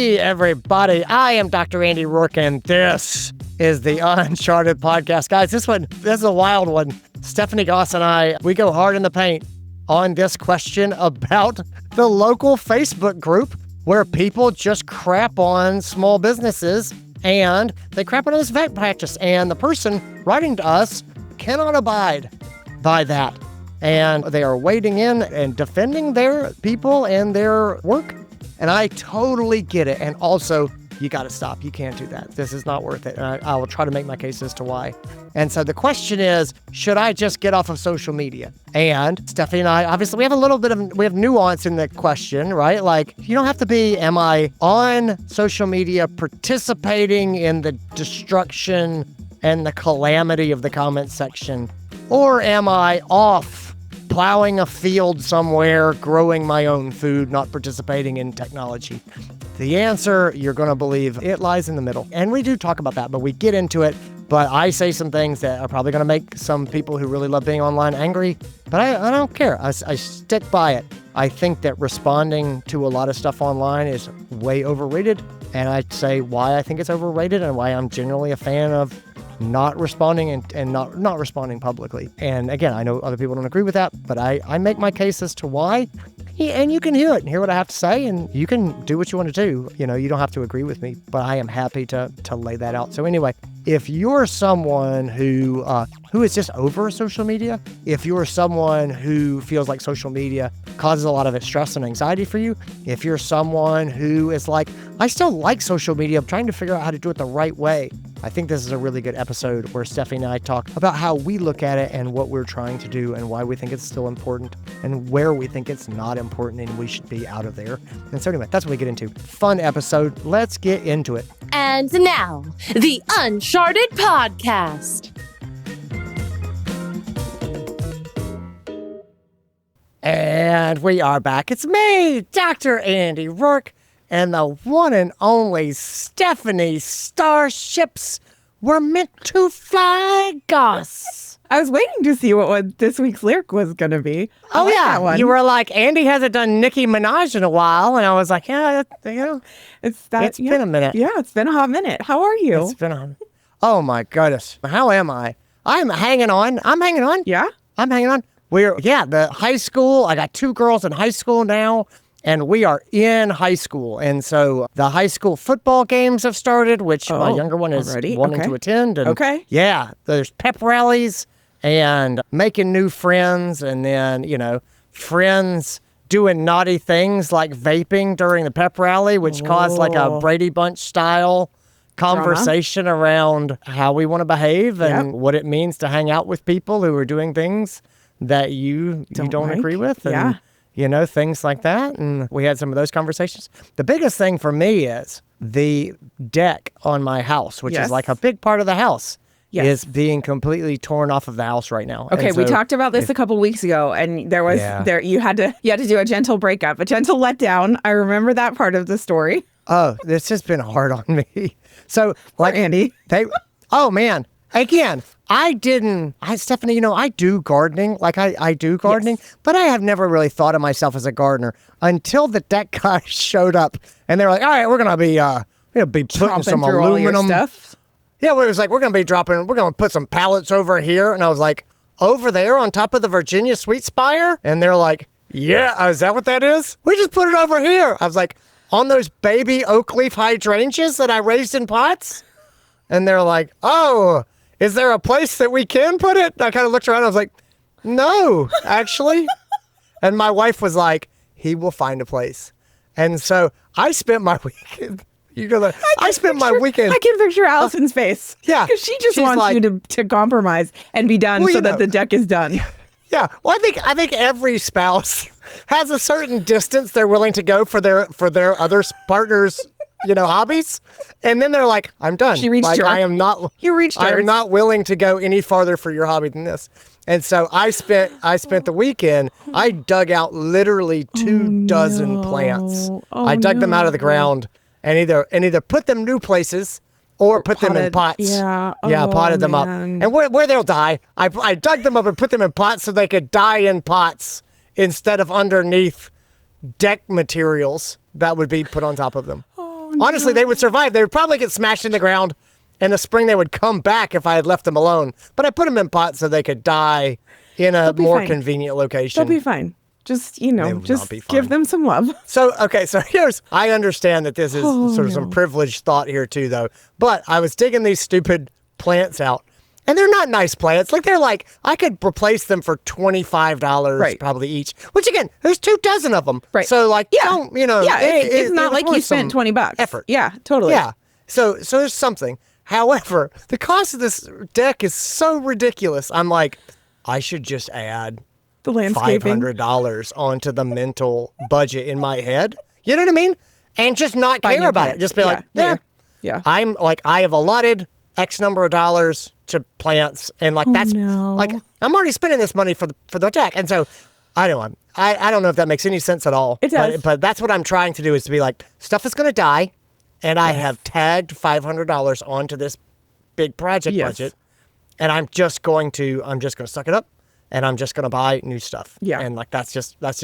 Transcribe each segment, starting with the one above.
Hey, everybody. I am Dr. Andy Rourke, and this is the Uncharted podcast. Guys, this is a wild one. Stephanie Goss and I, we go hard in the paint on this question about the local Facebook group where people just crap on small businesses and they crap on this vet practice. And the person writing to us cannot abide by that. And they are wading in and defending their people and their work. And I totally get it. And also, you got to stop. You can't do that. This is not worth it. And I will try to make my case as to why. And so the question is, should I just get off of social media? And Stephanie and I, obviously, we have nuance in the question, right? Like, you don't have to be, am I on social media participating in the destruction and the calamity of the comment section? Or am I off plowing a field somewhere, growing my own food, not participating in technology? The answer, you're going to believe, it lies in the middle. And we do talk about that, but we get into it. But I say some things that are probably going to make some people who really love being online angry. But I don't care. I stick by it. I think that responding to a lot of stuff online is way overrated. And I'd say why I think it's overrated and why I'm generally a fan of not responding and not responding publicly. And again, I know other people don't agree with that, but I make my case as to why. And you can hear it and hear what I have to say, and you can do what you want to do. You know, you don't have to agree with me, but I am happy to lay that out. So anyway, if you're someone who is just over social media, if you're someone who feels like social media causes a lot of stress and anxiety for you, if you're someone who is like, I still like social media, I'm trying to figure out how to do it the right way, I think this is a really good episode where Stephanie and I talk about how we look at it and what we're trying to do and why we think it's still important and where we think it's not important and we should be out of there. And so anyway, that's what we get into. Fun episode. Let's get into it. And now, the Uncharted Podcast. And we are back. It's me, Dr. Andy Rourke, and the one and only Stephanie. Starships were meant to fly, Goss. I was waiting to see what this week's lyric was going to be. Oh, yeah. That one. You were like, Andy hasn't done Nicki Minaj in a while. And I was like, yeah, it's been a minute. Yeah, it's been a hot minute. How are you? It's been a minute. Oh, my goodness. How am I? I'm hanging on. Yeah? I'm hanging on. The high school. I got 2 girls in high school now. And we are in high school. And so the high school football games have started, which my younger one is wanting to attend. And yeah, there's pep rallies and making new friends. And then, friends doing naughty things like vaping during the pep rally, which caused like a Brady Bunch style conversation around how we want to behave and what it means to hang out with people who are doing things that you don't agree with. And, things like that. And we had some of those conversations. The biggest thing for me is the deck on my house, which is like a big part of the house, is being completely torn off of the house right now. Okay, we talked about this a couple weeks ago, and you had to do a gentle breakup, a gentle letdown. I remember that part of the story. Oh, this has been hard on me. So, like, Andy, oh man, again. Stephanie, I do gardening. Like I do gardening, but I have never really thought of myself as a gardener until the deck guys showed up and they were like, all right, we're going to be putting some aluminum stuff. Yeah, it was like, we're going to put some pallets over here. And I was like, over there on top of the Virginia Sweet Spire? And they're like, yeah, is that what that is? We just put it over here. I was like, on those baby oak leaf hydrangeas that I raised in pots? And they're like, oh, is there a place that we can put it? And I kind of looked around. I was like, no, actually. And my wife was like, he will find a place. And so I spent my weekend. I can picture Allison's face. Yeah. Because she just wants you to compromise and be done so that the deck is done. Yeah. Well, I think every spouse has a certain distance they're willing to go for their other partner's hobbies. And then they're like, I'm done. She reached her. You reached her. I'm not willing to go any farther for your hobby than this. And so I spent the weekend, I dug out literally 2 dozen plants. I dug them out of the ground and either put them new places or put them in pots. Yeah. Potted them up. And where they'll die, I dug them up and put them in pots so they could die in pots instead of underneath deck materials that would be put on top of them. Honestly, they would survive. They would probably get smashed in the ground. In the spring, they would come back if I had left them alone. But I put them in pots so they could die in a more convenient location. They'll be fine. Just, just give them some love. So, okay, so I understand that this is sort of some privileged thought here too, though. But I was digging these stupid plants out. And they're not nice plants. Like, they're like, I could replace them for $25 probably each. Which, again, there's 2 dozen of them. Right. So, like, don't, Yeah, it's not like you spent $20. Effort. Yeah, totally. Yeah. So there's something. However, the cost of this deck is so ridiculous. I'm like, I should just add the landscaping $500 onto the mental budget in my head. You know what I mean? And just not care about it. Just be like, yeah. I'm like, I have allotted X number of dollars to plants, and like like I'm already spending this money for the deck, and so I don't know if that makes any sense at all. It does, but that's what I'm trying to do, is to be like, stuff is going to die, and I have tagged $500 onto this big project budget, and I'm just going to suck it up. And I'm just going to buy new stuff. Yeah. And like, that's just, but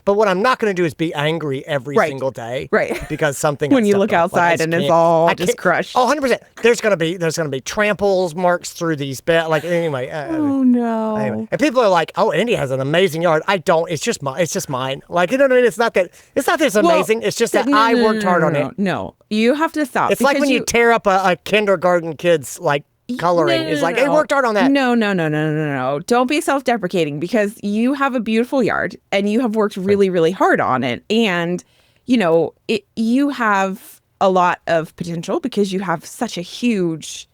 what I'm not going to do is be angry every single day. Right. Because something. When you look outside and it's all just crushed. Oh, 100%. There's going to be tramples marks through these beds. Like, anyway. Oh, no. Anyway. And people are like, oh, Andy has an amazing yard. I don't. It's just mine. Like, you know what I mean? It's not that it's amazing. It's just that I worked hard on it. No, you have to stop. It's like when you tear up a kindergarten kid's, like, coloring is like, they worked hard on that. No. Don't be self-deprecating, because you have a beautiful yard and you have worked really, really hard on it. And, you have a lot of potential because you have such a huge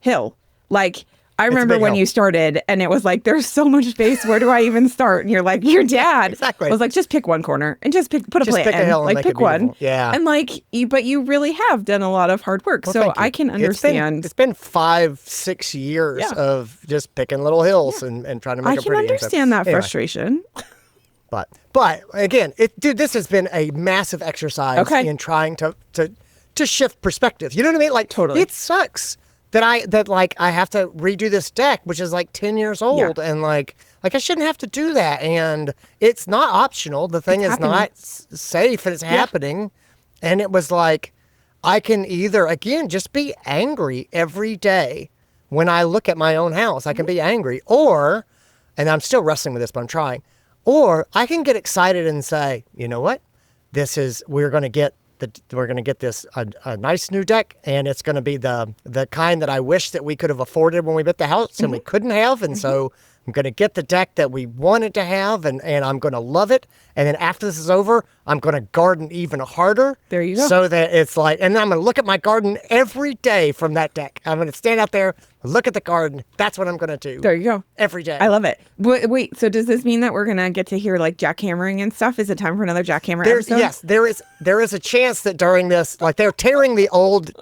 hill. Like, I remember when you started and it was like, there's so much space. Where do I even start? And you're like, your dad was like, just pick one corner and just put a plant in. Like, pick one. Yeah. And like, but you really have done a lot of hard work. Well, so I can understand. It's been 5-6 years of just picking little hills and trying to make it pretty. I can understand that frustration. But again, this has been a massive exercise in trying to shift perspective. You know what I mean? Like, totally. It sucks that I have to redo this deck, which is like 10 years old, and like I shouldn't have to do that. And it's not optional. The thing is not safe, and it's happening. And it was like, I can either, again, just be angry every day when I look at my own house. I can be angry, or, and I'm still wrestling with this, but I'm trying, or I can get excited and say, you know what? We're going to get this a nice new deck, and it's going to be the kind that I wish that we could have afforded when we built the house, and we couldn't have. And so I'm going to get the deck that we wanted to have, and I'm going to love it. And then after this is over, I'm going to garden even harder. There you go. So that it's like, and then I'm going to look at my garden every day from that deck. I'm going to stand out there, look at the garden. That's what I'm going to do. There you go. Every day. I love it. Wait, so does this mean that we're going to get to hear like jackhammering and stuff? Is it time for another jackhammer episode? Yes, there is a chance that during this, like, they're tearing the old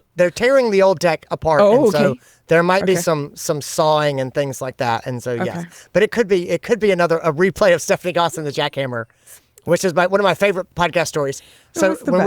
deck apart. Oh, and so there might be some sawing and things like that. And so, yes. But it could be a replay of Stephanie Goss and the jackhammer, which is one of my favorite podcast stories. So Stephanie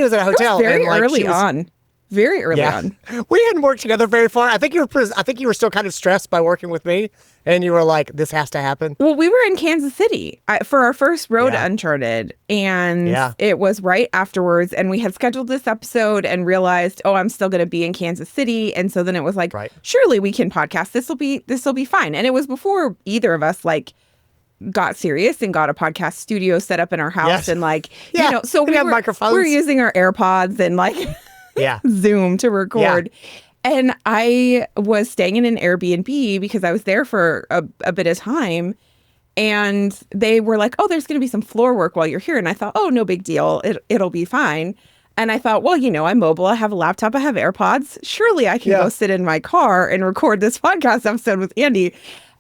was at a hotel. Very early on. Very early on. We hadn't worked together very far. I think you were still kind of stressed by working with me, and you were like, this has to happen. Well, we were in Kansas City for our first road to Uncharted, and it was right afterwards, and we had scheduled this episode and realized, I'm still going to be in Kansas City. And so then it was like, surely we can podcast. This will be fine. And it was before either of us got serious and got a podcast studio set up in our house. And so we have microphones. We're using our AirPods and Zoom to record. Yeah. And I was staying in an Airbnb because I was there for a bit of time. And they were like, there's going to be some floor work while you're here. And I thought, no big deal. It'll be fine. And I thought, I'm mobile. I have a laptop. I have AirPods. Surely I can go sit in my car and record this podcast episode with Andy.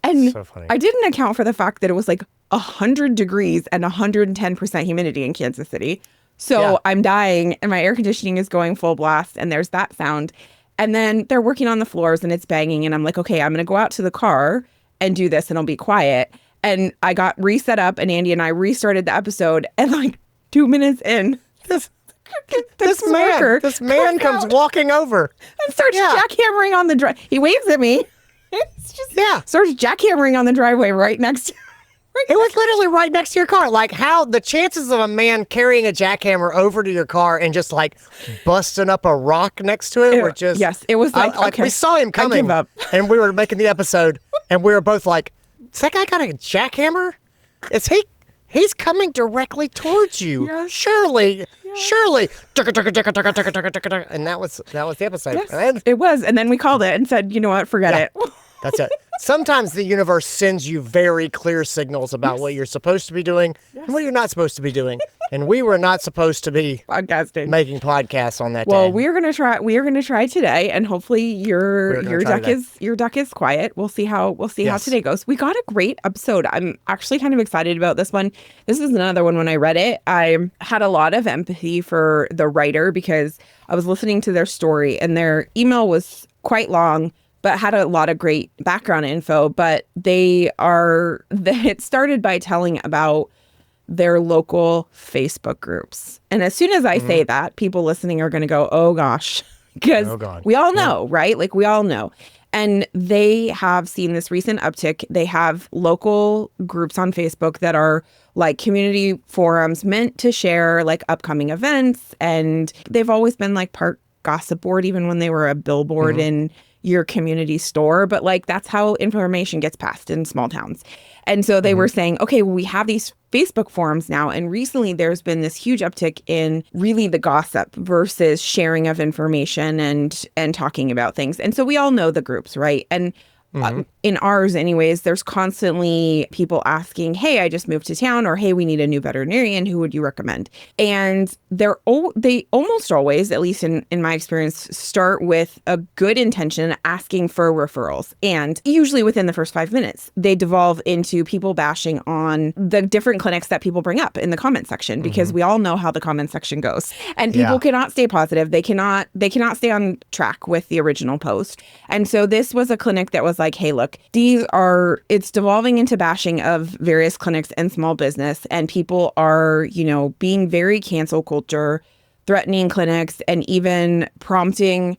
And so I didn't account for the fact that it was like 100 degrees and 110% humidity in Kansas City. So I'm dying and my air conditioning is going full blast and there's that sound. And then they're working on the floors and it's banging. And I'm like, okay, I'm going to go out to the car and do this and I'll be quiet. And I got reset up and Andy and I restarted the episode. And 2 minutes in, this man comes walking over and starts jackhammering on the drive. He waves at me. It's just starts jackhammering on the driveway right next to It was literally right next to your car. Like, how the chances of a man carrying a jackhammer over to your car and just like busting up a rock next to it were just... Yes, it was like, okay, we saw him coming I give up. and we were making the episode and we were both like, "Is that guy got a jackhammer? Is he's coming directly towards you? Yes. Surely. And that was the episode. Yes, it was. And then we called it and said, you know what, forget it. That's it. Sometimes the universe sends you very clear signals about what you're supposed to be doing and what you're not supposed to be doing. And we were not supposed to be podcasting, making podcasts on that day. Well, we are going to try today, and hopefully your duck is quiet. We'll see how today goes. We got a great episode. I'm actually kind of excited about this one. This is another one. When I read it, I had a lot of empathy for the writer because I was listening to their story and their email was quite long, but had a lot of great background info. But it started by telling about their local Facebook groups. And as soon as I say that, people listening are going to go, oh gosh, because we all know, right? Like we all know. And they have seen this recent uptick. They have local groups on Facebook that are like community forums meant to share like upcoming events. And they've always been like part gossip board, even when they were a billboard in your community store. But like, that's how information gets passed in small towns. And so they were saying, okay, well, we have these Facebook forums now. And recently there's been this huge uptick in really the gossip versus sharing of information and talking about things. And so we all know the groups, right? And in ours anyways, there's constantly people asking, hey, I just moved to town, or hey, we need a new veterinarian. Who would you recommend? And they almost always, at least in my experience, start with a good intention, asking for referrals. And usually within the first 5 minutes, they devolve into people bashing on the different clinics that people bring up in the comment section, because we all know how the comment section goes. And people cannot stay positive. They cannot stay on track with the original post. And so this was a clinic that was like, hey, look, it's devolving into bashing of various clinics and small business, and people are, being very cancel culture, threatening clinics, and even prompting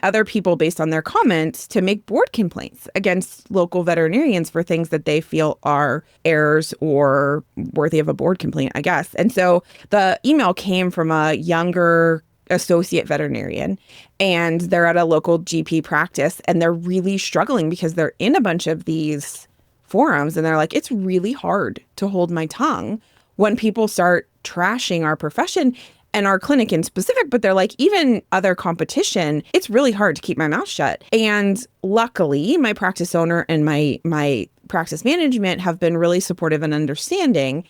other people based on their comments to make board complaints against local veterinarians for things that they feel are errors or worthy of a board complaint, I guess. And so the email came from a younger associate veterinarian, and they're at a local GP practice, and they're really struggling because they're in a bunch of these forums, and they're like, it's really hard to hold my tongue when people start trashing our profession and our clinic in specific. But they're like, even other competition, it's really hard to keep my mouth shut. And luckily, my practice owner and my practice management have been really supportive and understanding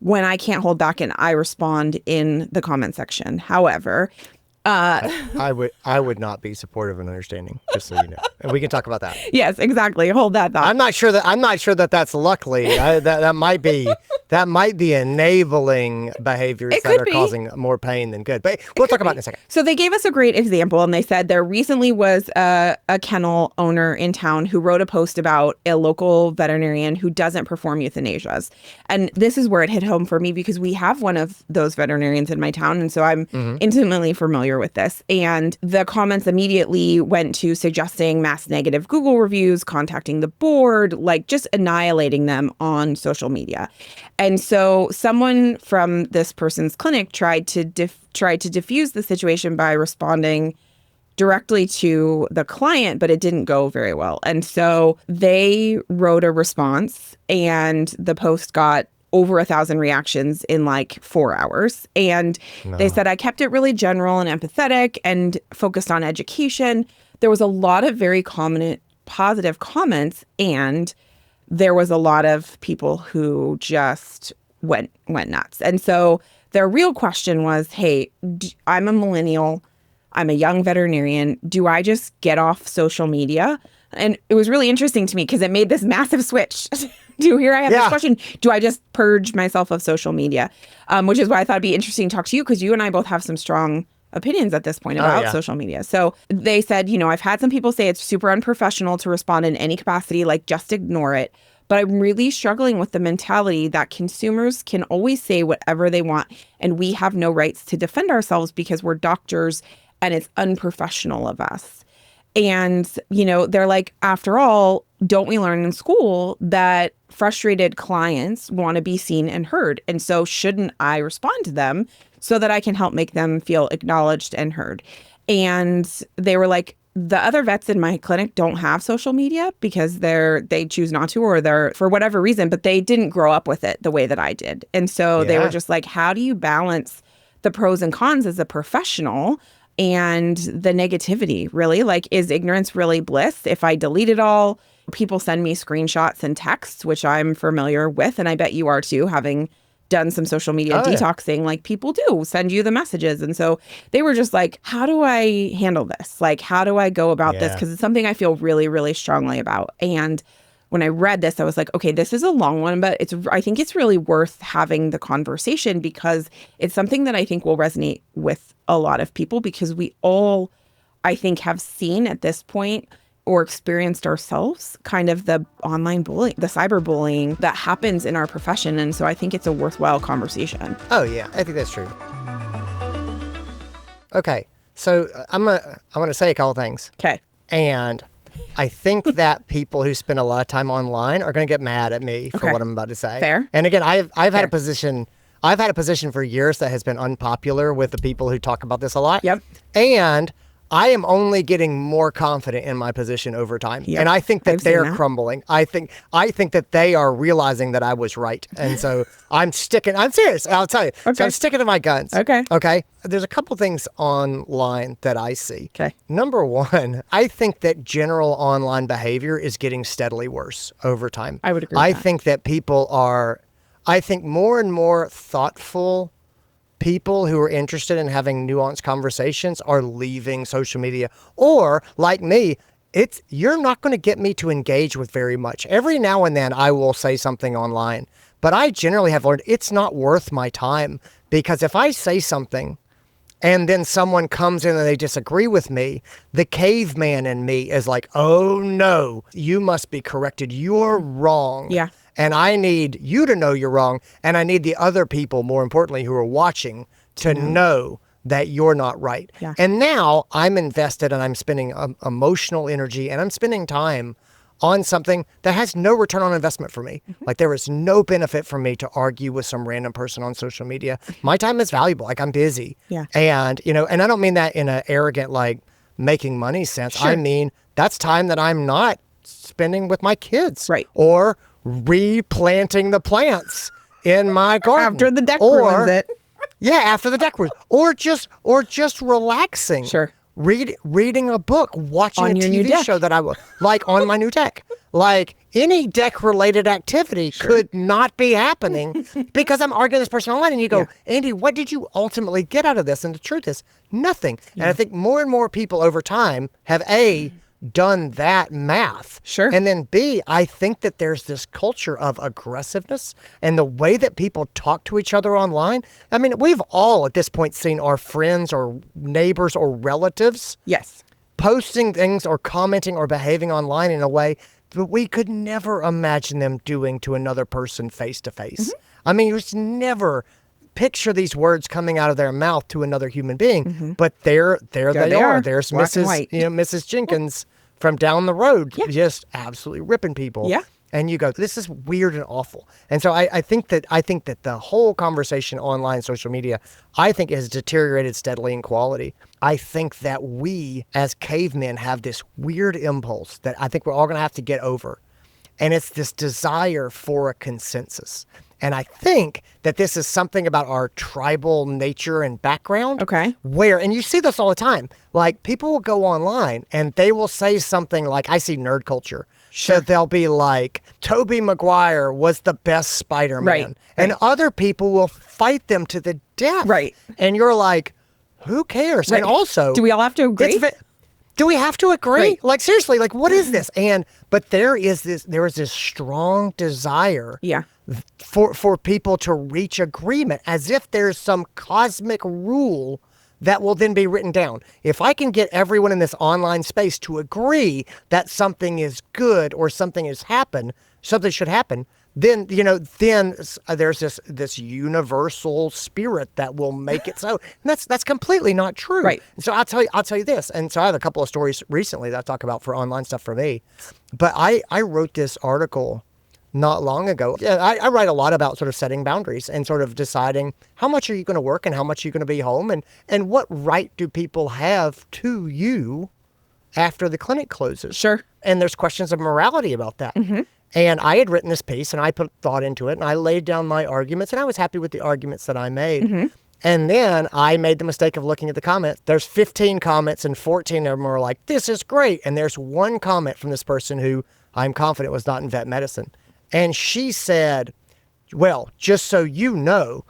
when I can't hold back and I respond in the comment section. However, I would not be supportive and understanding, just so you know. And we can talk about that. Yes, exactly. Hold that thought. I'm not sure that that's luckily. That might be enabling behaviors that are causing more pain than good. But we'll talk about it in a second. So they gave us a great example, and they said there recently was a kennel owner in town who wrote a post about a local veterinarian who doesn't perform euthanasias. And this is where it hit home for me, because we have one of those veterinarians in my town, and so I'm intimately familiar with this. And the comments immediately went to suggesting mass negative Google reviews, contacting the board, like just annihilating them on social media. And so someone from this person's clinic tried to diffuse the situation by responding directly to the client, but it didn't go very well. And so they wrote a response, and the post got over 1,000 reactions in like 4 hours. And they said, I kept it really general and empathetic and focused on education. There was a lot of very positive comments, and there was a lot of people who just went nuts. And so their real question was, hey, I'm a millennial. I'm a young veterinarian. Do I just get off social media? And it was really interesting to me because it made this massive switch. Here I have this question. Do I just purge myself of social media? Which is why I thought it'd be interesting to talk to you, because you and I both have some strong opinions at this point about social media. So they said, I've had some people say it's super unprofessional to respond in any capacity, like just ignore it. But I'm really struggling with the mentality that consumers can always say whatever they want, and we have no rights to defend ourselves because we're doctors and it's unprofessional of us. And, they're like, after all, don't we learn in school that frustrated clients want to be seen and heard? And so shouldn't I respond to them so that I can help make them feel acknowledged and heard? And they were like, the other vets in my clinic don't have social media because they choose not to, or they're for whatever reason, but they didn't grow up with it the way that I did. And so they were just like, how do you balance the pros and cons as a professional and the negativity, really? Like, is ignorance really bliss? If I delete it all, people send me screenshots and texts, which I'm familiar with, and I bet you are too, having done some social media detoxing. Like, people do send you the messages. And so they were just like, how do I handle this? Like, how do I go about this? Because it's something I feel really, really strongly about. And when I read this, I was like, okay, this is a long one, but I think it's really worth having the conversation, because it's something that I think will resonate with a lot of people, because we all, I think, have seen at this point or experienced ourselves kind of the online bullying, the cyberbullying that happens in our profession. And so I think it's a worthwhile conversation. Oh, yeah, I think that's true. Okay, so I'm gonna say a couple things. Okay. And I think that people who spend a lot of time online are going to get mad at me for what I'm about to say. Fair. And again, I've had a position. I've had a position for years that has been unpopular with the people who talk about this a lot. Yep. And I am only getting more confident in my position over time. Yep. And I think that they're crumbling. I think that they are realizing that I was right. And so I'm serious. I'll tell you. Okay. So I'm sticking to my guns. Okay. Okay. There's a couple things online that I see. Okay. Number one, I think that general online behavior is getting steadily worse over time. I would agree with I that. think that I think more and more thoughtful people who are interested in having nuanced conversations are leaving social media. Or, like me, you're not going to get me to engage with very much. Every now and then I will say something online, but I generally have learned it's not worth my time, because if I say something and then someone comes in and they disagree with me, the caveman in me is like, oh no, you must be corrected. You're wrong. Yeah. And I need you to know you're wrong. And I need the other people, more importantly, who are watching to know that you're not right. Yeah. And now I'm invested and I'm spending emotional energy and I'm spending time on something that has no return on investment for me. Like, there is no benefit for me to argue with some random person on social media. My time is valuable. Like, I'm busy. Yeah. And, and I don't mean that in an arrogant, like, making money sense. Sure. I mean, that's time that I'm not spending with my kids. Right. Or replanting the plants in my garden. After the deck ruins it. Yeah, after the deck ruins. Or just relaxing. Sure. Reading a book, watching On a your new TV deck. show that I would like on my new deck. Like, any deck related activity could not be happening because I'm arguing with this person online. And you go, Andy, what did you ultimately get out of this? And the truth is nothing. And I think more and more people over time have done that math. Sure. And then B, I think that there's this culture of aggressiveness and the way that people talk to each other online. I mean, we've all at this point seen our friends or neighbors or relatives Yes. posting things or commenting or behaving online in a way that we could never imagine them doing to another person face to face. I mean, you just never picture these words coming out of their mouth to another human being, but there they are. There's Black and white. Mrs. Jenkins from down the road, just absolutely ripping people. Yeah. And you go, this is weird and awful. And so I think that the whole conversation online, social media, I think has deteriorated steadily in quality. I think that we as cavemen have this weird impulse that I think we're all going to have to get over. And it's this desire for a consensus. And I think that this is something about our tribal nature and background. Okay. And you see this all the time. Like, people will go online and they will say something like, I see nerd culture. Sure. So they'll be like, Tobey Maguire was the best Spider-Man. Right. And other people will fight them to the death. Right. And you're like, who cares? Right. And also, do we all have to agree? Do we have to agree? Right. Like, seriously, like, what is this? But there is this strong desire for people to reach agreement, as if there's some cosmic rule that will then be written down. If I can get everyone in this online space to agree that something is good or something should happen, then there's this universal spirit that will make it so. And that's completely not true. Right. So I'll tell you this. And so I have a couple of stories recently that I talk about for online stuff for me. But I wrote this article not long ago. Yeah, I write a lot about sort of setting boundaries and sort of deciding how much are you going to work and how much are you going to be home, and what right do people have to you after the clinic closes. Sure. And there's questions of morality about that. And I had written this piece and I put thought into it and I laid down my arguments and I was happy with the arguments that I made. And then I made the mistake of looking at the comments. There's 15 comments and 14 of them are like, this is great. And there's one comment from this person who I'm confident was not in vet medicine. And she said, well, just so you know,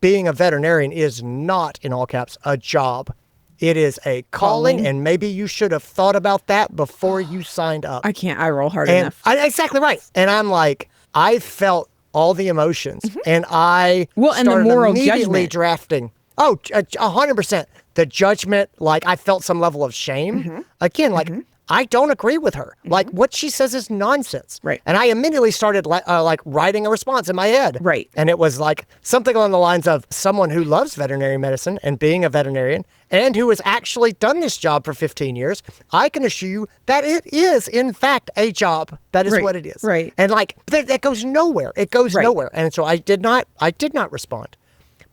being a veterinarian is not, in all caps, a job. It is a calling, and maybe you should have thought about that before you signed up. I roll hard enough. Exactly right. And I'm like, I felt all the emotions, and I and the moral immediately judgment. drafting. 100%. The judgment, like I felt some level of shame. Again, like I don't agree with her. Like what she says is nonsense. Right. And I immediately started like writing a response in my head. Right. And it was like something along the lines of someone who loves veterinary medicine and being a veterinarian and who has actually done this job for 15 years. I can assure you that it is, in fact, a job. That is what it is. Right. And like that goes nowhere. It goes nowhere. And so I did not respond.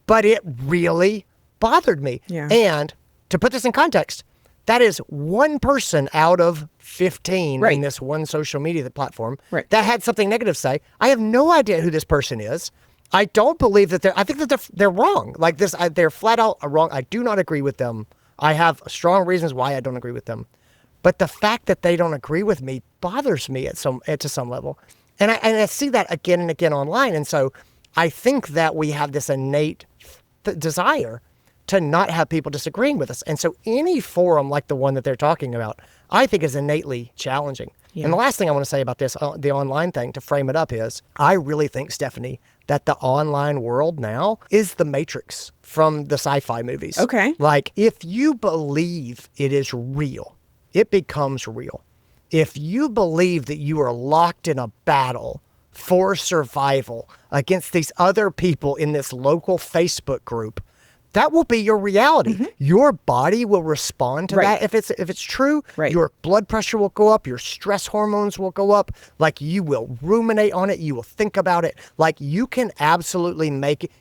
But it really bothered me. Yeah. And to put this in context, that is one person out of 15 in this one social media platform that had something negative to say. I have no idea who this person is. I don't believe that I think that they're wrong. Like this, they're flat out wrong. I do not agree with them. I have strong reasons why I don't agree with them. But the fact that they don't agree with me bothers me to some level. And I see that again and again online. And so I think that we have this innate desire to not have people disagreeing with us. And so any forum like the one that they're talking about, I think is innately challenging. Yeah. And the last thing I want to say about this, the online thing, to frame it up is, I really think, Stephanie, that the online world now is the Matrix from the sci-fi movies. Okay. Like, if you believe it is real, it becomes real. If you believe that you are locked in a battle for survival against these other people in this local Facebook group, that will be your reality. Your body will respond to that. If it's true, your blood pressure will go up, your stress hormones will go up. Like, you will ruminate on it, you will think about it. Like, you can absolutely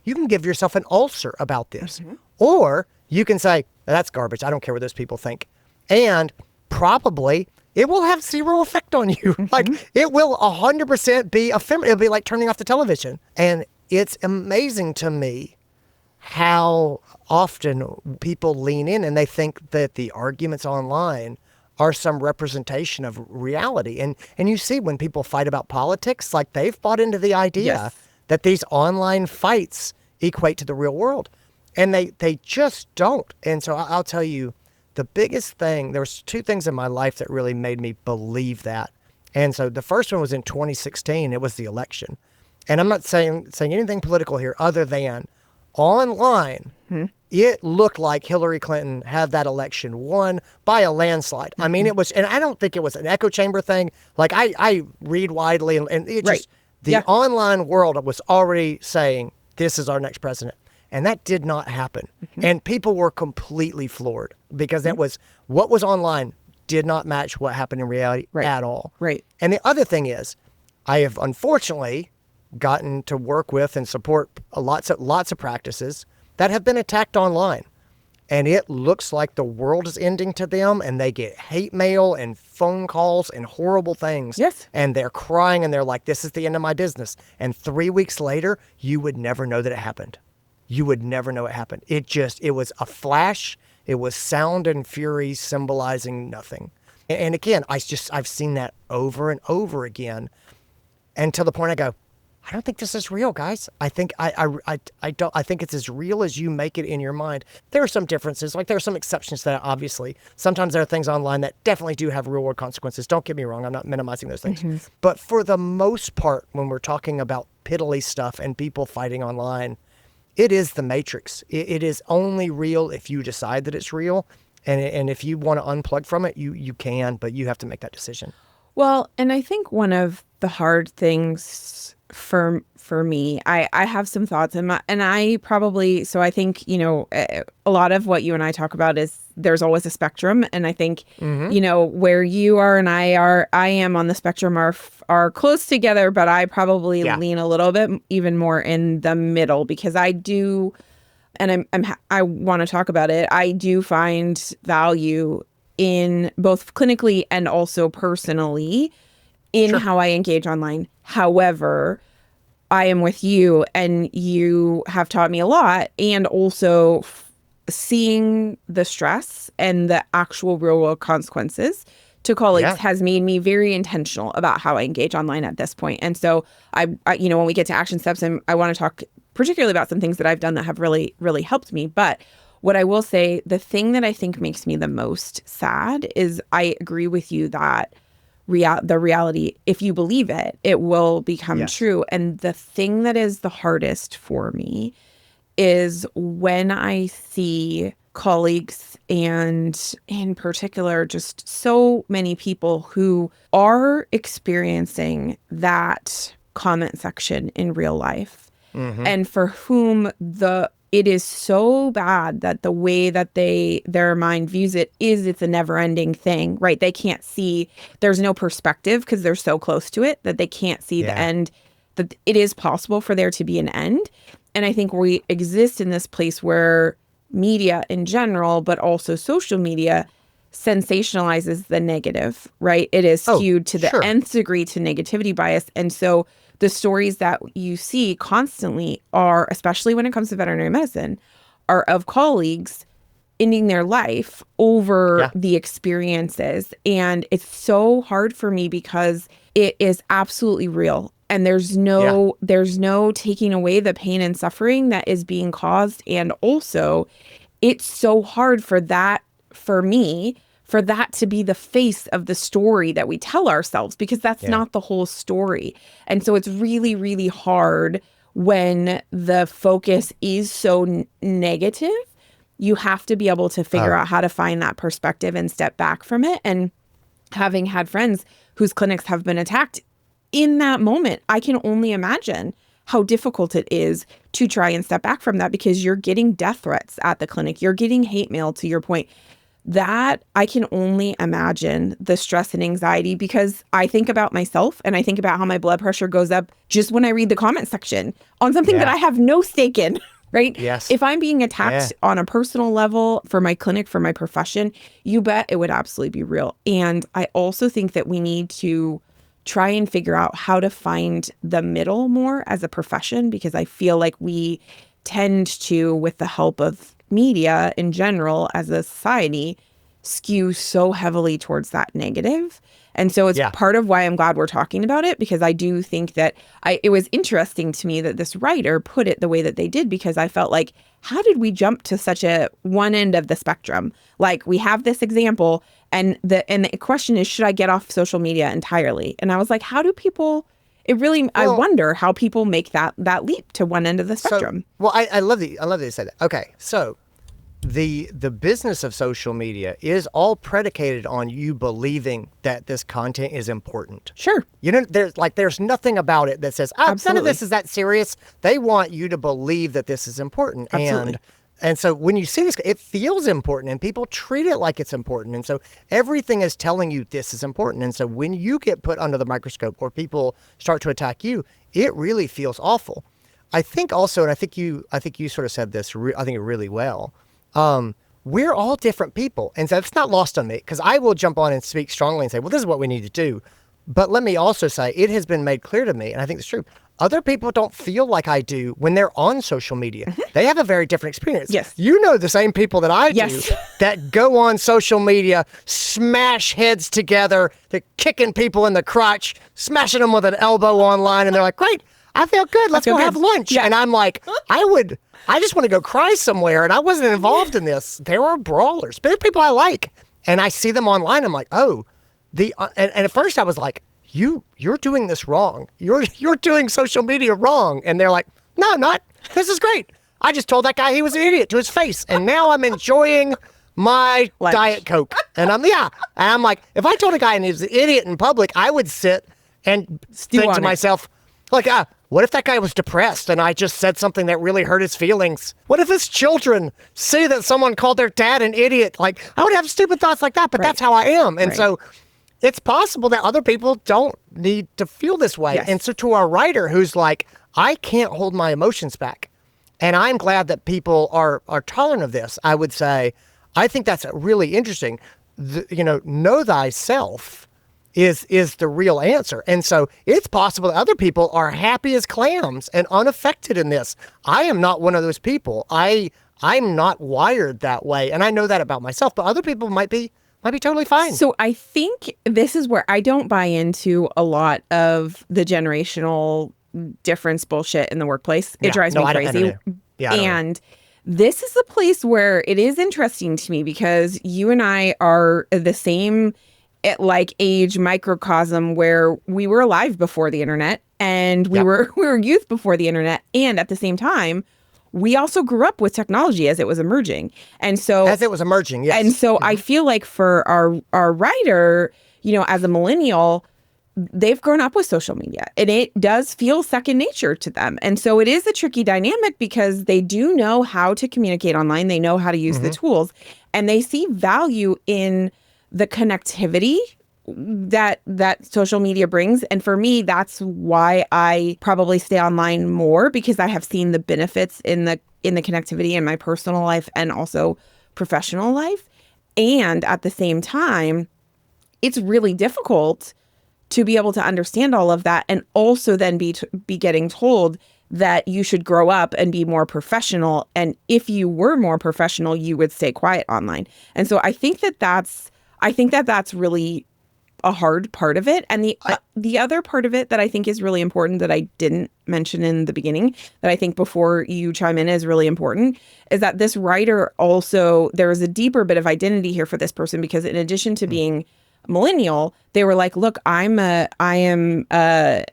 you can give yourself an ulcer about this. Or you can say, that's garbage, I don't care what those people think. And probably it will have zero effect on you. Like, it will 100% be ephemeral. It'll be like turning off the television. And it's amazing to me how often people lean in and they think that the arguments online are some representation of reality. And you see when people fight about politics, like, they've bought into the idea that these online fights equate to the real world. And they just don't. And so I'll tell you, the biggest thing, there was two things in my life that really made me believe that. And so the first one was in 2016. It was the election. And I'm not saying anything political here other than online, it looked like Hillary Clinton had that election won by a landslide. I mean, it was, and I don't think it was an echo chamber thing. Like, I read widely, and it just, the online world was already saying, this is our next president. And that did not happen. And people were completely floored because that was, what was online did not match what happened in reality at all. And the other thing is, I have unfortunately gotten to work with and support lots of practices that have been attacked online. And it looks like the world is ending to them, and they get hate mail and phone calls and horrible things. And they're crying and they're like, this is the end of my business. And 3 weeks later, you would never know that it happened. You would never know it happened. It was a flash. It was sound and fury symbolizing nothing. And again, I've seen that over and over again. And to the point I go, I don't think this is real, guys. I think I think it's as real as you make it in your mind. There are some differences, like there are some exceptions to that, obviously. Sometimes there are things online that definitely do have real world consequences. Don't get me wrong, I'm not minimizing those things. But for the most part, when we're talking about piddly stuff and people fighting online, it is the Matrix. It is only real if you decide that it's real. And if you want to unplug from it, you can, but you have to make that decision. Well, and I think one of the hard things for me, I have some thoughts, and I probably, so I think, a lot of what you and I talk about is there's always a spectrum, and I think where you are and I am on the spectrum are close together, but I probably lean a little bit even more in the middle, because I do, and I want to talk about it. I do find value in both clinically and also personally in how I engage online. However, I am with you, and you have taught me a lot, and also seeing the stress and the actual real world consequences to colleagues has made me very intentional about how I engage online at this point. And so I when we get to action steps, and I want to talk particularly about some things that I've done that have really, really helped me. But what I will say, the thing that I think makes me the most sad is I agree with you that the reality, if you believe it, it will become true. And the thing that is the hardest for me is when I see colleagues, and in particular, just so many people who are experiencing that comment section in real life, and for whom it is so bad that the way that their mind views it is it's a never-ending thing, right? They can't see, there's no perspective because they're so close to it that they can't see the end, that it is possible for there to be an end. And I think we exist in this place where media in general, but also social media, sensationalizes the negative, right? It is skewed to the nth degree to negativity bias. And so the stories that you see constantly are, especially when it comes to veterinary medicine, are of colleagues ending their life over the experiences. And it's so hard for me because it is absolutely real. And there's no taking away the pain and suffering that is being caused. And also, it's so hard for that to be the face of the story that we tell ourselves, because that's not the whole story. And so it's really, really hard when the focus is so negative. You have to be able to figure out how to find that perspective and step back from it. And having had friends whose clinics have been attacked in that moment, I can only imagine how difficult it is to try and step back from that, because you're getting death threats at the clinic. You're getting hate mail, to your point. That I can only imagine the stress and anxiety, because I think about myself and I think about how my blood pressure goes up just when I read the comment section on something that I have no stake in, right? Yes. If I'm being attacked on a personal level for my clinic, for my profession, you bet it would absolutely be real. And I also think that we need to try and figure out how to find the middle more as a profession, because I feel like we tend to, with the help of media in general as a society, skew so heavily towards that negative. And so it's part of why I'm glad we're talking about it, because I do think that it was interesting to me that this writer put it the way that they did, because I felt like, how did we jump to such a one end of the spectrum? Like, we have this example, and the question is, should I get off social media entirely? And I was like, how do people... I wonder how people make that leap to one end of the spectrum. I love that you said that. Okay, so the business of social media is all predicated on you believing that this content is important. Sure. There's nothing about it that says, none of this is that serious. They want you to believe that this is important. Absolutely. And so when you see this, it feels important, and people treat it like it's important. And so everything is telling you this is important. And so when you get put under the microscope or people start to attack you, it really feels awful. I think also, and I think you sort of said this, I think really well. We're all different people. And so it's not lost on me, because I will jump on and speak strongly and say, well, this is what we need to do. But let me also say, it has been made clear to me, and I think it's true, other people don't feel like I do when they're on social media. They have a very different experience. Yes. You know the same people that I do that go on social media, smash heads together, they're kicking people in the crotch, smashing them with an elbow online, and they're like, great, I feel good, let's go have lunch. Yeah. And I'm like, I just want to go cry somewhere, and I wasn't involved in this. There are brawlers, but they're people I like. And I see them online, I'm like, and at first I was like, you're doing this wrong. You're doing social media wrong. And they're like, no, not. This is great. I just told that guy he was an idiot to his face, and now I'm enjoying my Diet Coke. And I'm like, if I told a guy he was an idiot in public, I would sit and think to myself, like, What if that guy was depressed and I just said something that really hurt his feelings? What if his children see that someone called their dad an idiot? Like, I would have stupid thoughts like that, but that's how I am. And so it's possible that other people don't need to feel this way. Yes. And so to our writer who's like, I can't hold my emotions back, and I'm glad that people are tolerant of this, I would say, I think that's really interesting. Know thyself is the real answer. And so it's possible that other people are happy as clams and unaffected in this. I am not one of those people. I'm not wired that way. And I know that about myself, but other people might be totally fine. So I think this is where I don't buy into a lot of the generational difference bullshit in the workplace. It drives me crazy. And this is a place where it is interesting to me because you and I are the same age microcosm where we were alive before the internet and we were youth before the internet, and at the same time we also grew up with technology as it was emerging. And so as it was emerging, yes. And so I feel like for our writer, as a millennial, they've grown up with social media and it does feel second nature to them. And so it is a tricky dynamic because they do know how to communicate online. They know how to use the tools, and they see value in the connectivity that social media brings. And for me, that's why I probably stay online more, because I have seen the benefits in the connectivity in my personal life and also professional life. And at the same time, it's really difficult to be able to understand all of that and also then be getting told that you should grow up and be more professional. And if you were more professional, you would stay quiet online. And so I think that's really a hard part of it. And the other part of it that I think is really important that I didn't mention in the beginning, that I think before you chime in is really important, is that this writer also, there is a deeper bit of identity here for this person, because in addition to being millennial, they were like, look, I am a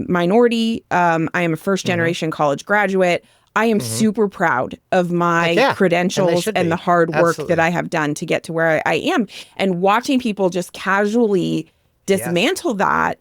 minority. I am a first generation college graduate. I am super proud of my credentials and the hard work that I have done to get to where I am. And watching people just casually dismantle that,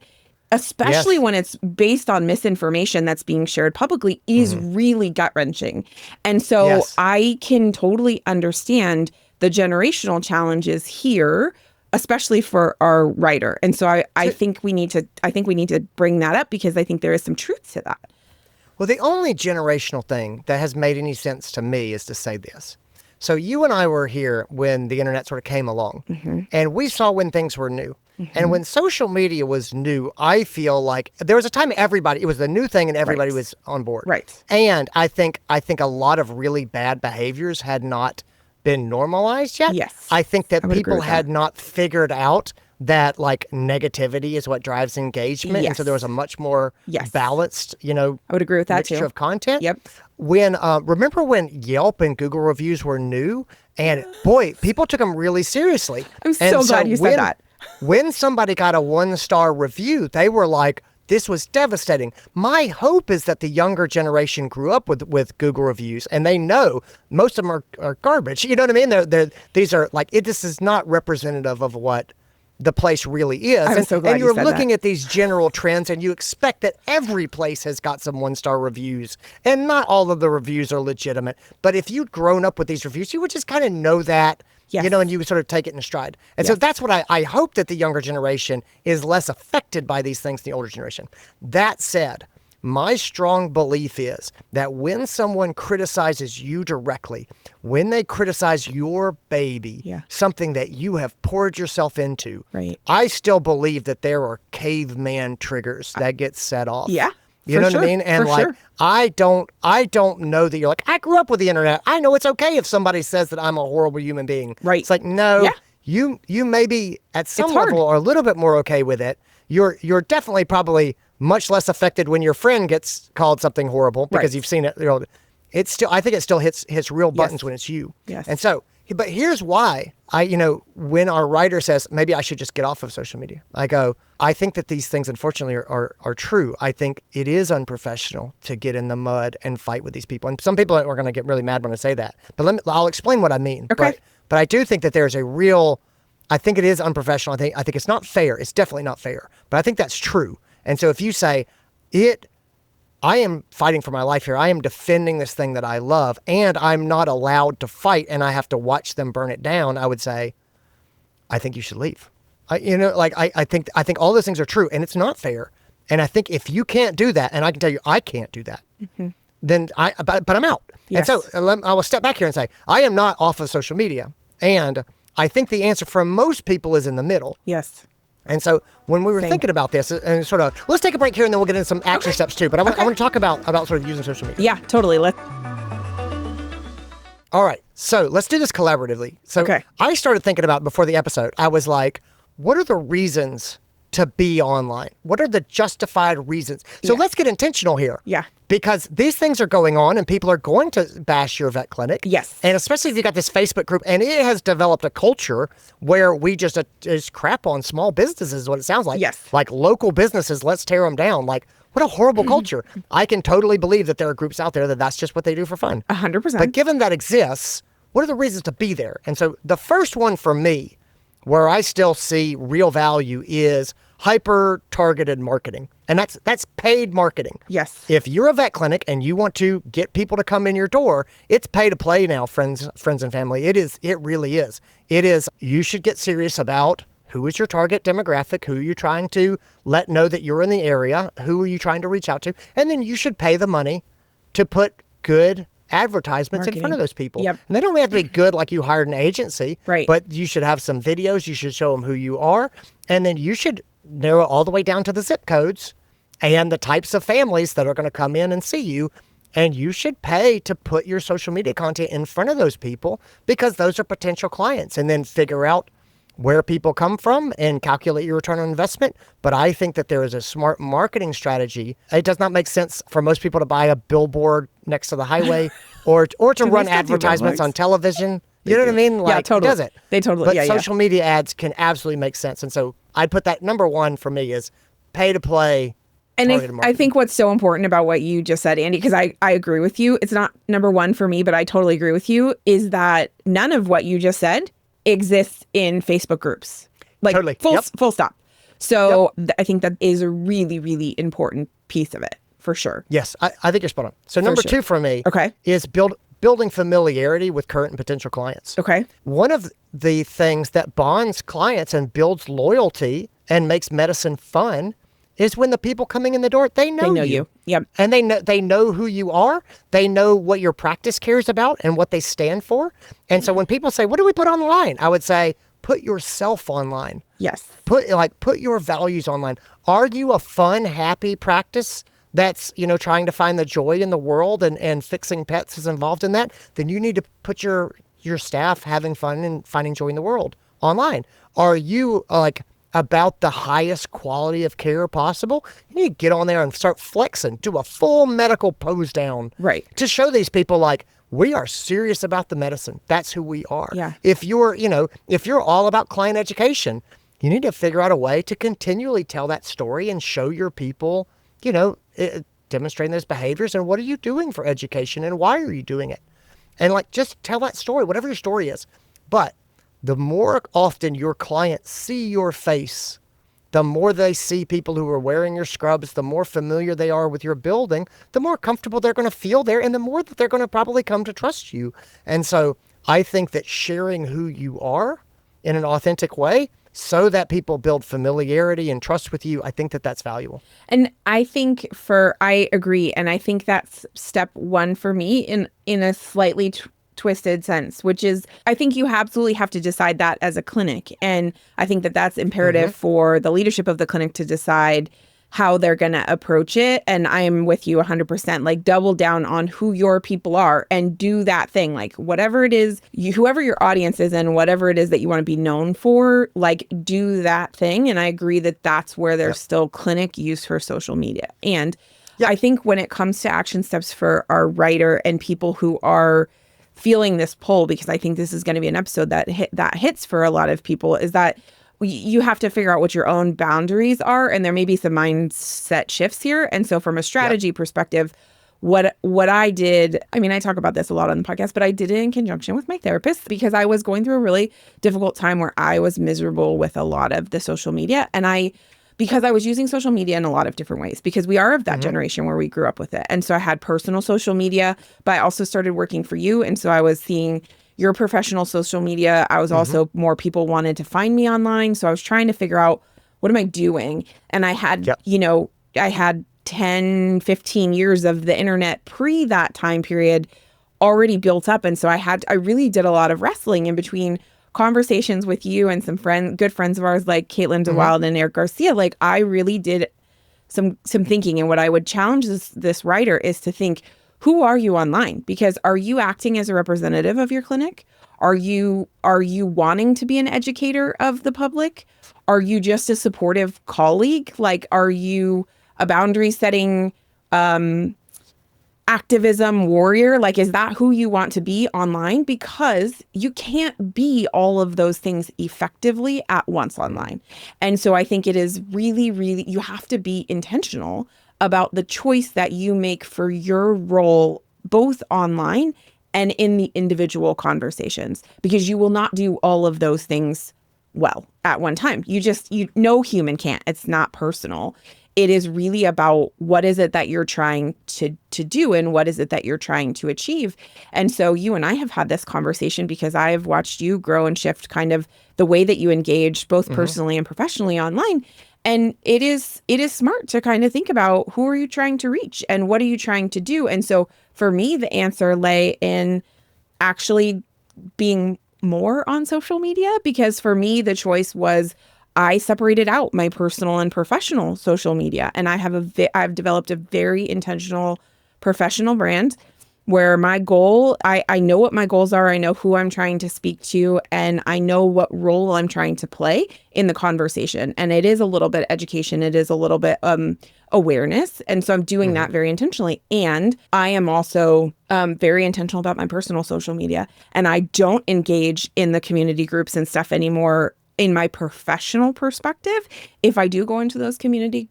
especially when it's based on misinformation that's being shared publicly, is really gut-wrenching. And so I can totally understand the generational challenges here, especially for our writer. And so I think we need to bring that up, because I think there is some truth to that. Well, the only generational thing that has made any sense to me is to say this. So you and I were here when the internet sort of came along, and we saw when things were new. And when social media was new, I feel like there was a time it was the new thing and everybody was on board. Right. And I think a lot of really bad behaviors had not been normalized yet. Yes. I think that people had not figured out that negativity is what drives engagement. Yes. And so there was a much more balanced, I would agree with that mixture too. of content. Yep. When remember when Yelp and Google reviews were new, and boy, people took them really seriously. I'm so glad you said that. When somebody got a 1-star review, they were like, this was devastating. My hope is that the younger generation grew up with Google reviews, and they know most of them are garbage. You know what I mean? These are this is not representative of what the place really is. I'm so glad and you're you said looking that. at these general trends, and you expect that every place has got some 1-star reviews, and not all of the reviews are legitimate. But if you'd grown up with these reviews, you would just kind of know that, and you would sort of take it in stride. And so that's what I hope, that the younger generation is less affected by these things than the older generation. That said, my strong belief is that when someone criticizes you directly, when they criticize your baby, something that you have poured yourself into, I still believe that there are caveman triggers that get set off. Yeah. You know what I mean? And I don't know that you're like, I grew up with the internet. I know it's okay if somebody says that I'm a horrible human being. Right. It's like, no, you maybe at some level are a little bit more okay with it. You're definitely probably much less affected when your friend gets called something horrible, because you've seen it. It's still, I think it still hits real buttons when it's you. Yes. And so, but here's why when our writer says, maybe I should just get off of social media, I go, I think that these things unfortunately are true. I think it is unprofessional to get in the mud and fight with these people. And some people are going to get really mad when I say that, but I'll explain what I mean. Okay. But I do think that there's I think it is unprofessional. I think it's not fair. It's definitely not fair, but I think that's true. And so if you say I am fighting for my life here. I am defending this thing that I love, and I'm not allowed to fight, and I have to watch them burn it down, I would say, I think you should leave. I think all those things are true, and it's not fair. And I think if you can't do that, and I can tell you I can't do that, then but I'm out. Yes. And so I will step back here and say, I am not off of social media. And I think the answer for most people is in the middle. Yes. And so when we were thinking about this, and sort of, let's take a break here and then we'll get into some action steps too. But I want to talk about sort of using social media. Yeah, totally. All right. So let's do this collaboratively. So I started thinking about before the episode, I was like, what are the reasons to be online? What are the justified reasons? So let's get intentional here. Yeah. Because these things are going on and people are going to bash your vet clinic. Yes. And especially if you got this Facebook group, and it has developed a culture where we just crap on small businesses is what it sounds like. Yes. Like local businesses, let's tear them down. Like, what a horrible culture. I can totally believe that there are groups out there that's just what they do for fun. 100%. But given that exists, what are the reasons to be there? And so the first one for me, where I still see real value, is hyper-targeted marketing. And that's paid marketing. Yes. If you're a vet clinic and you want to get people to come in your door, it's pay to play now, friends and family. It really is. It is. You should get serious about who is your target demographic, who are you trying to let know that you're in the area, who are you trying to reach out to, and then you should pay the money to put good advertisements in front of those people. Yep. And they don't have to be good like you hired an agency, right? But you should have some videos. You should show them who you are. And then you should narrow all the way down to the zip codes and the types of families that are going to come in and see you. And you should pay to put your social media content in front of those people because those are potential clients, and then figure out where people come from and calculate your return on investment. But I think that there is a smart marketing strategy. It does not make sense for most people to buy a billboard next to the highway or to run advertisements on television. You know what I mean? Like, yeah, totally. Does it? They totally. But social media ads can absolutely make sense. And so I'd put that number one for me is pay to play. And I think what's so important about what you just said, Andy, because I agree with you. It's not number one for me, but I totally agree with you, is that none of what you just said exists in Facebook groups. Like totally. Full stop. So I think that is a really, really important piece of it, for sure. Yes, I think you're spot on. So number two for me is building familiarity with current and potential clients. Okay. One of the things that bonds clients and builds loyalty and makes medicine fun is when the people coming in the door, they know you. Yep. And they know who you are. They know what your practice cares about and what they stand for. And so when people say, what do we put online? I would say, put yourself online. Yes. Put your values online. Are you a fun, happy practice that's, trying to find the joy in the world and fixing pets is involved in that? Then you need to put your staff having fun and finding joy in the world online. Are you about the highest quality of care possible? You need to get on there and start flexing, do a full medical pose down. Right. To show these people we are serious about the medicine. That's who we are. Yeah. If you're all about client education, you need to figure out a way to continually tell that story and show your people, demonstrating those behaviors and what are you doing for education and why are you doing it? And just tell that story, whatever your story is. But the more often your clients see your face, the more they see people who are wearing your scrubs, the more familiar they are with your building, the more comfortable they're going to feel there, and the more that they're going to probably come to trust you. And so I think that sharing who you are in an authentic way so that people build familiarity and trust with you, I think that that's valuable. And I think I agree. And I think that's step one for me in a slightly twisted sense, which is, I think you absolutely have to decide that as a clinic. And I think that that's imperative for the leadership of the clinic to decide how they're going to approach it. And I'm with you 100%, double down on who your people are and do that thing, whatever it is, whoever your audience is and whatever it is that you want to be known for, do that thing. And I agree that that's where there's still clinic use for social media. And I think when it comes to action steps for our writer and people who are feeling this pull, because I think this is going to be an episode that hits for a lot of people, is that you have to figure out what your own boundaries are, and there may be some mindset shifts here. And so from a strategy perspective, what I did, I talk about this a lot on the podcast, but I did it in conjunction with my therapist because I was going through a really difficult time where I was miserable with a lot of the social media. And I because I was using social media in a lot of different ways, because we are of that generation where we grew up with it. And so I had personal social media, but I also started working for you. And so I was seeing your professional social media. I was also, more people wanted to find me online. So I was trying to figure out, what am I doing? And I had, I had 10, 15 years of the internet pre that time period already built up. And so I really did a lot of wrestling in between conversations with you and some good friends of ours like Caitlin DeWild and Eric Garcia. Like, I really did some thinking. And what I would challenge this writer is to think, who are you online? Because are you acting as a representative of your clinic? Are you wanting to be an educator of the public? Are you just a supportive colleague? Like, are you a boundary setting activism warrior? Like, is that who you want to be online? Because you can't be all of those things effectively at once online. And so I think it is really, really, you have to be intentional about the choice that you make for your role, both online and in the individual conversations, because you will not do all of those things well at one time. No human can't. It's not personal. It is really about, what is it that you're trying to do, and what is it that you're trying to achieve. And so you and I have had this conversation because I've watched you grow and shift kind of the way that you engage both personally and professionally online. And it is smart to kind of think about, who are you trying to reach and what are you trying to do? And so for me, the answer lay in actually being more on social media, because for me, the choice was, I separated out my personal and professional social media, and I've developed a very intentional professional brand where my goal, I know what my goals are. I know who I'm trying to speak to, and I know what role I'm trying to play in the conversation. And it is a little bit education. It is a little bit awareness. And so I'm doing that very intentionally. And I am also very intentional about my personal social media. And I don't engage in the community groups and stuff anymore in my professional perspective. If I do go into those community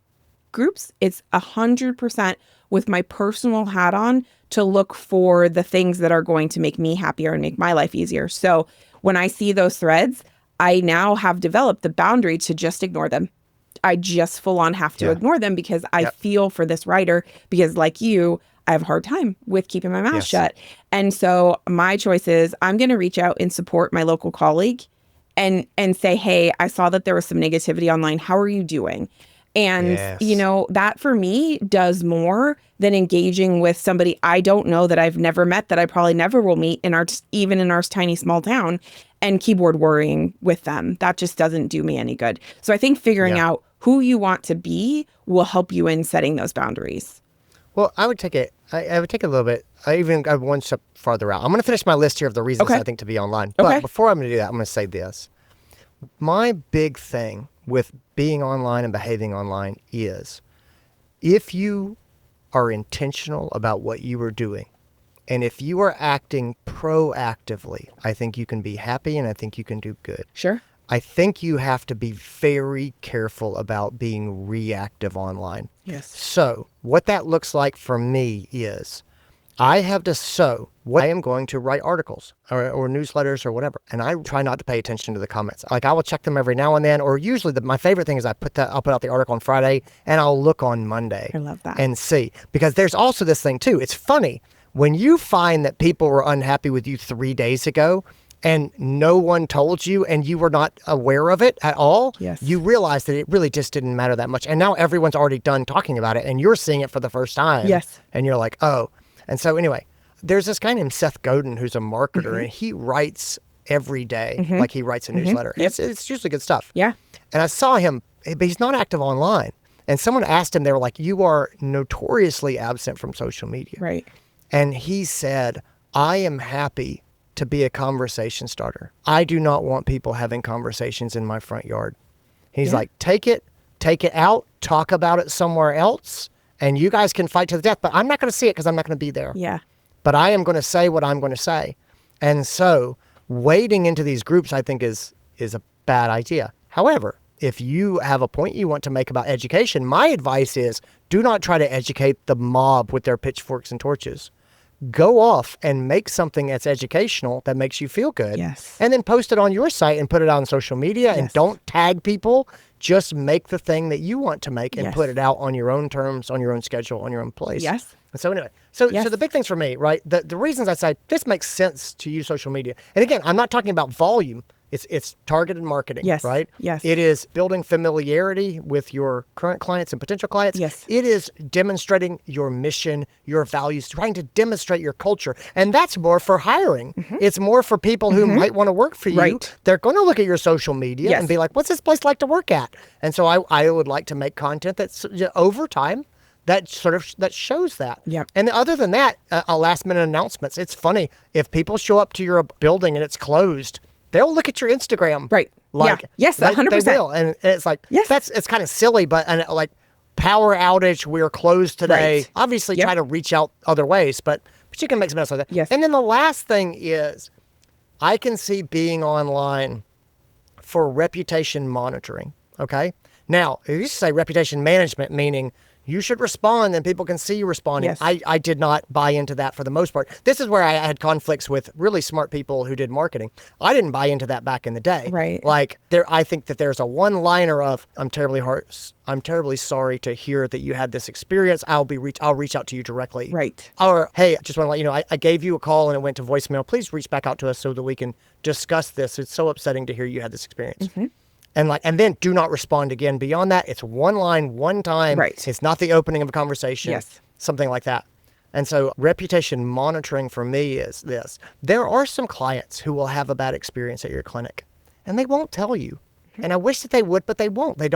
groups, it's 100% with my personal hat on to look for the things that are going to make me happier and make my life easier. So when I see those threads, I now have developed the boundary to just ignore them. I just full on have to ignore them, because I feel for this writer, because like you, I have a hard time with keeping my mouth shut. And so my choice is, I'm going to reach out and support my local colleague and say, hey, I saw that there was some negativity online. How are you doing? And, that for me does more than engaging with somebody I don't know, that I've never met, that I probably never will meet even in our tiny small town, and keyboard worrying with them. That just doesn't do me any good. So I think figuring out who you want to be will help you in setting those boundaries. Well, I would take it a little bit. I even go one step farther out. I'm going to finish my list here of the reasons I think to be online. But before I'm going to do that, I'm going to say this. My big thing with being online and behaving online is, if you are intentional about what you are doing, and if you are acting proactively, I think you can be happy, and I think you can do good. Sure. I think you have to be very careful about being reactive online. Yes. So what that looks like for me is, I have to I am going to write articles or newsletters or whatever, and I try not to pay attention to the comments. Like, I will check them every now and then, or usually my favorite thing is I'll put out the article on Friday, and I'll look on Monday. I love that. And see, because there's also this thing too. It's funny when you find that people were unhappy with you 3 days ago, and no one told you, and you were not aware of it at all. Yes. You realize that it really just didn't matter that much, and now everyone's already done talking about it, and you're seeing it for the first time. Yes. And you're like, oh. And so anyway, there's this guy named Seth Godin who's a marketer, and he writes every day, like he writes a newsletter. Yep. It's usually good stuff. Yeah. And I saw him, but he's not active online. And someone asked him, they were like, you are notoriously absent from social media. Right. And he said, I am happy to be a conversation starter. I do not want people having conversations in my front yard. He's like, take it out, talk about it somewhere else, and you guys can fight to the death, but I'm not going to see it because I'm not going to be there. Yeah. But I am going to say what I'm going to say. And so wading into these groups, I think, is a bad idea. However, if you have a point you want to make about education, my advice is, do not try to educate the mob with their pitchforks and torches. go off and make something that's educational that makes you feel good. Yes. And then post it on your site and put it on social media and don't tag people. Just make the thing that you want to make and put it out on your own terms, on your own schedule, on your own place. Yes. And so anyway, so the big things for me, right? The reasons I say this makes sense to use social media. And again, I'm not talking about volume. It's targeted marketing, right? Yes. It is building familiarity with your current clients and potential clients. Yes. It is demonstrating your mission, your values, trying to demonstrate your culture. And that's more for hiring. It's more for people who might want to work for you. Right. They're going to look at your social media and be like, what's this place like to work at? And so I would like to make content that's over time that shows that. Yep. And other than that, last minute announcements. It's funny if people show up to your building and it's closed, they'll look at your Instagram. Right. Like, Yes, 100%. They will. And it's like, it's kind of silly, but like power outage, we're closed today. Right. Obviously try to reach out other ways, but you can make some else like that. Yes. And then the last thing is I can see being online for reputation monitoring. Okay. Now, it used to say reputation management, meaning you should respond and people can see you responding. Yes. I did not buy into that for the most part. This is where I had conflicts with really smart people who did marketing. I didn't buy into that back in the day. Right. Like I think that there's a one-liner of I'm terribly sorry to hear that you had this experience. I'll reach out to you directly. Right. Or hey, I just want to let you know I gave you a call and it went to voicemail. Please reach back out to us so that we can discuss this. It's so upsetting to hear you had this experience. And then do not respond again. Beyond that, it's one line, one time. Right. It's not the opening of a conversation. Yes. Something like that. And so reputation monitoring for me is this. There are some clients who will have a bad experience at your clinic and they won't tell you. And I wish that they would, but they won't. They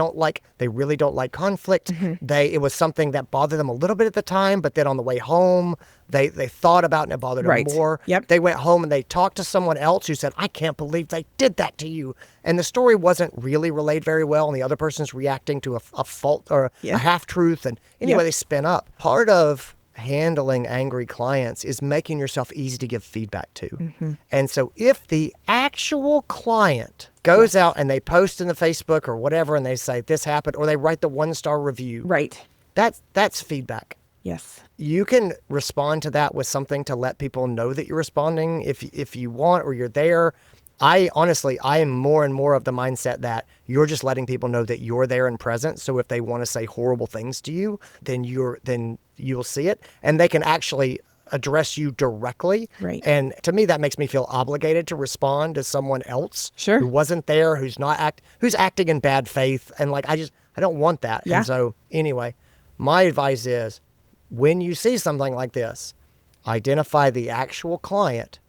really don't like conflict. It was something that bothered them a little bit at the time, but then on the way home, they thought about it and it bothered them more. Yep. They went home and they talked to someone else who said, I can't believe they did that to you. And the story wasn't really relayed very well. And the other person's reacting to a fault or a half-truth. And anyway, they spin up. Part of handling angry clients is making yourself easy to give feedback to. And so if the actual client goes out and they post in the Facebook or whatever and they say this happened or they write the 1-star review, Right. that's feedback. Yes. You can respond to that with something to let people know that you're responding if you want or you're there. I am more and more of the mindset that you're just letting people know that you're there and present. So if they want to say horrible things to you, then you'll see it and they can actually address you directly. Right. And to me, that makes me feel obligated to respond to someone else Sure. who wasn't there, who's acting in bad faith. And like, I don't want that. Yeah. And so anyway, my advice is when you see something like this, identify the actual client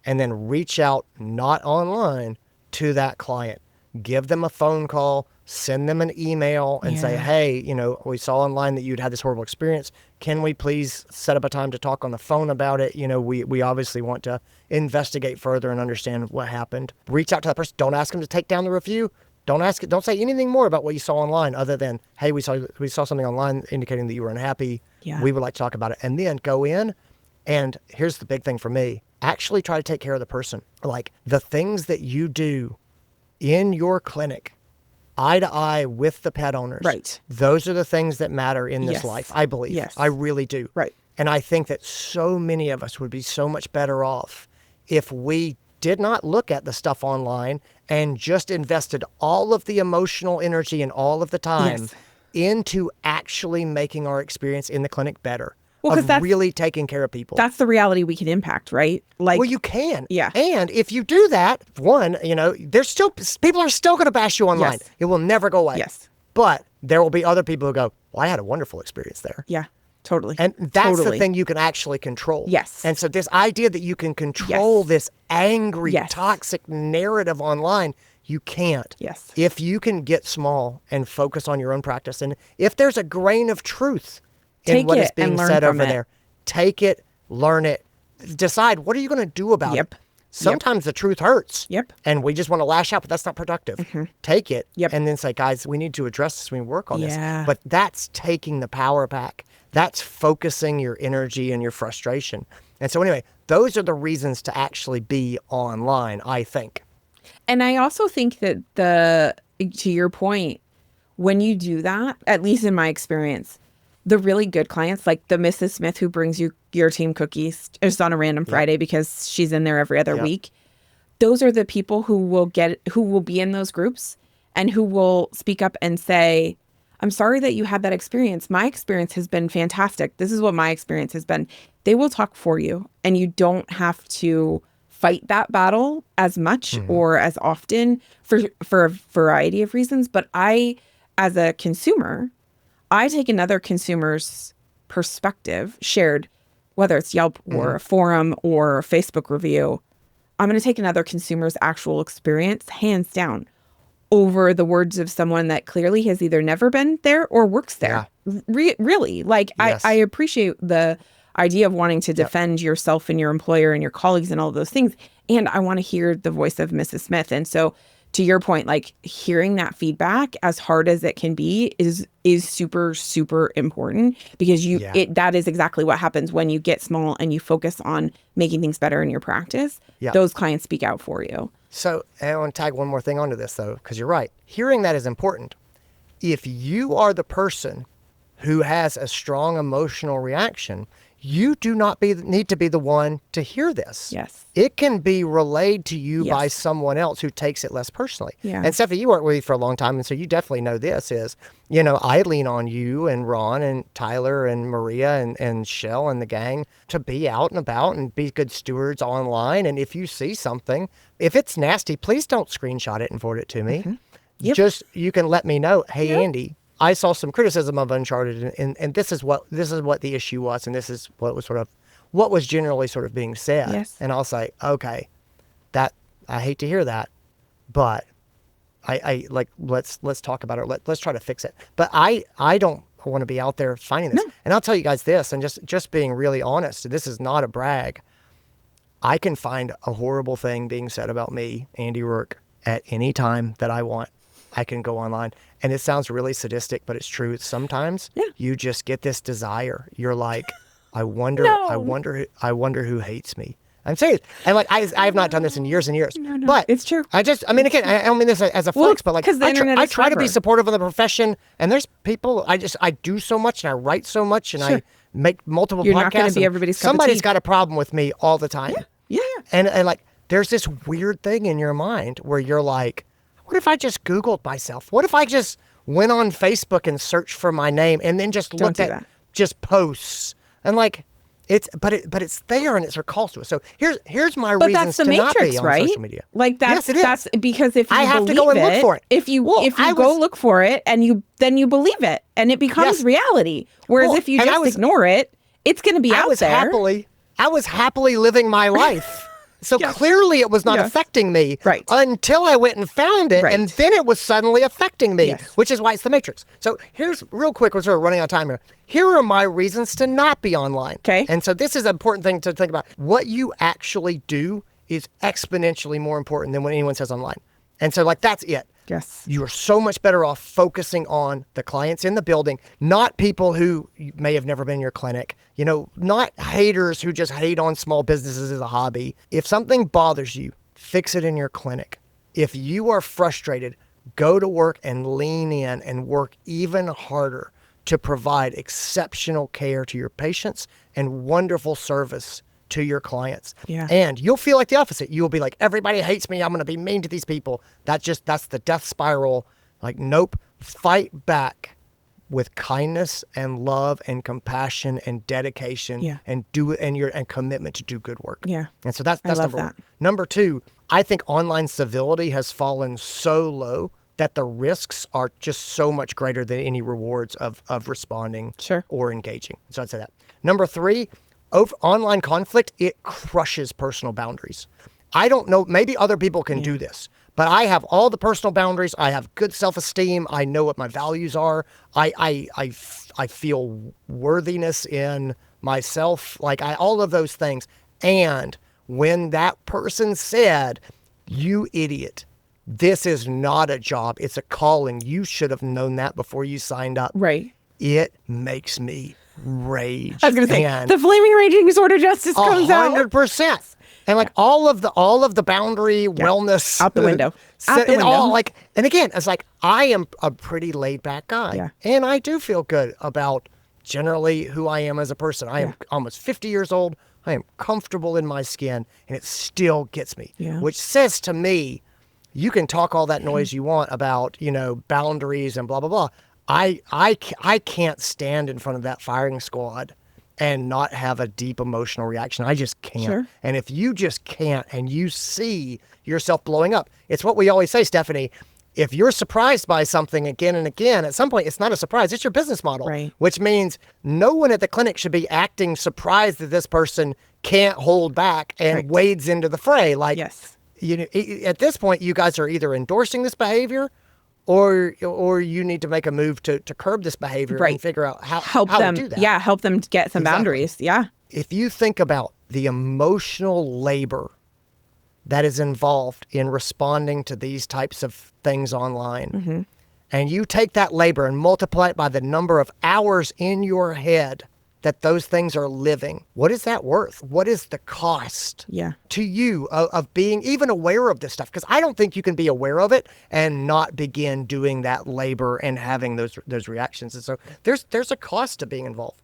and then reach out, not online, to that client. Give them a phone call, send them an email and say, hey, we saw online that you'd had this horrible experience. Can we please set up a time to talk on the phone about it? We obviously want to investigate further and understand what happened. Reach out to that person. Don't ask them to take down the review. Don't say anything more about what you saw online other than, hey, we saw something online indicating that you were unhappy. Yeah. We would like to talk about it. And then go in. And here's the big thing for me. Actually try to take care of the person. Like the things that you do in your clinic, eye to eye with the pet owners. Right. Those are the things that matter in this Yes. life, I believe. Yes. I really do. Right. And I think that so many of us would be so much better off if we did not look at the stuff online and just invested all of the emotional energy and all of the time into actually making our experience in the clinic better. Well, of really taking care of people. That's the reality we can impact, right? Like, well, you can. Yeah. And if you do that, there's still people are still going to bash you online. Yes. It will never go away. Yes. But there will be other people who go, well, I had a wonderful experience there. Yeah, totally. And that's the thing you can actually control. Yes. And so this idea that you can control this angry, toxic narrative online, you can't. Yes. If you can get small and focus on your own practice, and if there's a grain of truth in what is being said over there, take it, learn it, decide what are you going to do about it. Sometimes the truth hurts. And we just want to lash out, but that's not productive. Take it and then say, guys, we need to address this. We work on this. But that's taking the power back. That's focusing your energy and your frustration. And so anyway, those are the reasons to actually be online, I think. And I also think that to your point, when you do that, at least in my experience, the really good clients, like the Mrs. Smith who brings you your team cookies just on a random Friday because she's in there every other week. Those are the people who will be in those groups and who will speak up and say, I'm sorry that you had that experience. My experience has been fantastic. This is what my experience has been. They will talk for you, and you don't have to fight that battle as much or as often for a variety of reasons. But I, as a consumer, I take another consumer's perspective, shared, whether it's Yelp or a forum or a Facebook review. I'm going to take another consumer's actual experience, hands down, over the words of someone that clearly has either never been there or works there. Really, like I appreciate the idea of wanting to defend yourself and your employer and your colleagues and all of those things. And I want to hear the voice of Mrs. Smith. And so to your point, like hearing that feedback, as hard as it can be, is super, super important, because that is exactly what happens when you get small and you focus on making things better in your practice. Those clients speak out for you. So I want to tag one more thing onto this, though, because you're right. Hearing that is important. If you are the person who has a strong emotional reaction, you do not need to be the one to hear this. Yes. It can be relayed to you by someone else who takes it less personally. And Stephanie, you worked with me for a long time, and so you definitely know this is, I lean on you and Ron and Tyler and Maria and Shell and the gang to be out and about and be good stewards online. And if you see something, if it's nasty, please don't screenshot it and forward it to me. Just, you can let me know, hey, Andy, I saw some criticism of Uncharted, and this is what the issue was, and this is what was generally sort of being said. And I'll say, okay, that I hate to hear that, but I like let's talk about it. Let's try to fix it. But I don't want to be out there finding this. And I'll tell you guys this, and just being really honest, this is not a brag. I can find a horrible thing being said about me, Andy Rourke, at any time that I want. I can go online. And it sounds really sadistic, but it's true. Sometimes you just get this desire. You're like, I wonder who hates me. I'm serious. And like, I have not done this in years and years. But it's true. Again, I don't mean this as a flex, but like, I try to be supportive of the profession. And there's people, I do so much and I write so much and I make multiple podcasts. You're not going to be everybody's cup of tea. Somebody's got a problem with me all the time. And like, there's this weird thing in your mind where you're like, what if I just Googled myself? What if I just went on Facebook and searched for my name and then just looked at just posts and like but it's there and it's recalls to us. So here's my reasons to not be on social media. Like that's because if you I have to go and look for it. If you go look for it and then you believe it and it becomes reality. Whereas if you just ignore it, it's going to be out there. I was happily living my life. So clearly it was not affecting me until I went and found it, and then it was suddenly affecting me, which is why it's the Matrix. So here's, real quick, we're sort of running out of time here. Here are my reasons to not be online. And so this is an important thing to think about. What you actually do is exponentially more important than what anyone says online. And so like that's it. You are so much better off focusing on the clients in the building, not people who may have never been in your clinic, not haters who just hate on small businesses as a hobby. If something bothers you, fix it in your clinic. If you are frustrated, go to work and lean in and work even harder to provide exceptional care to your patients and wonderful service to your clients. And you'll feel like the opposite. You'll be like, everybody hates me. I'm going to be mean to these people. That's the death spiral. Like, nope, fight back with kindness and love and compassion and dedication and do it and commitment to do good work. And so that's number one. Number two, I think online civility has fallen so low that the risks are just so much greater than any rewards of responding or engaging. So I'd say that. Number three, online conflict, it crushes personal boundaries. I don't know, maybe other people can do this, but I have all the personal boundaries. I have good self-esteem. I know what my values are. I feel worthiness in myself, all of those things. And when that person said, you idiot, this is not a job, it's a calling. You should have known that before you signed up. It makes me rage. I was going to say, the flaming raging sword of justice comes out. 100%. And like all of the boundary wellness out the window. And again, it's like, I am a pretty laid back guy. And I do feel good about generally who I am as a person. I am almost 50 years old. I am comfortable in my skin, and it still gets me, which says to me, you can talk all that noise you want about, boundaries and blah, blah, blah. I can't stand in front of that firing squad and not have a deep emotional reaction. I just can't. Sure. And if you just can't and you see yourself blowing up, it's what we always say, Stephanie. If you're surprised by something again and again, at some point, it's not a surprise. It's your business model, right? Which means no one at the clinic should be acting surprised that this person can't hold back and wades into the fray. Like, at this point, you guys are either endorsing this behavior or you need to make a move to curb this behavior and figure out how them to do that. Yeah, help them get some boundaries. Yeah. If you think about the emotional labor that is involved in responding to these types of things online, and you take that labor and multiply it by the number of hours in your head that those things are living, what is that worth? What is the cost to you of being even aware of this stuff? Because I don't think you can be aware of it and not begin doing that labor and having those reactions. And so there's a cost to being involved.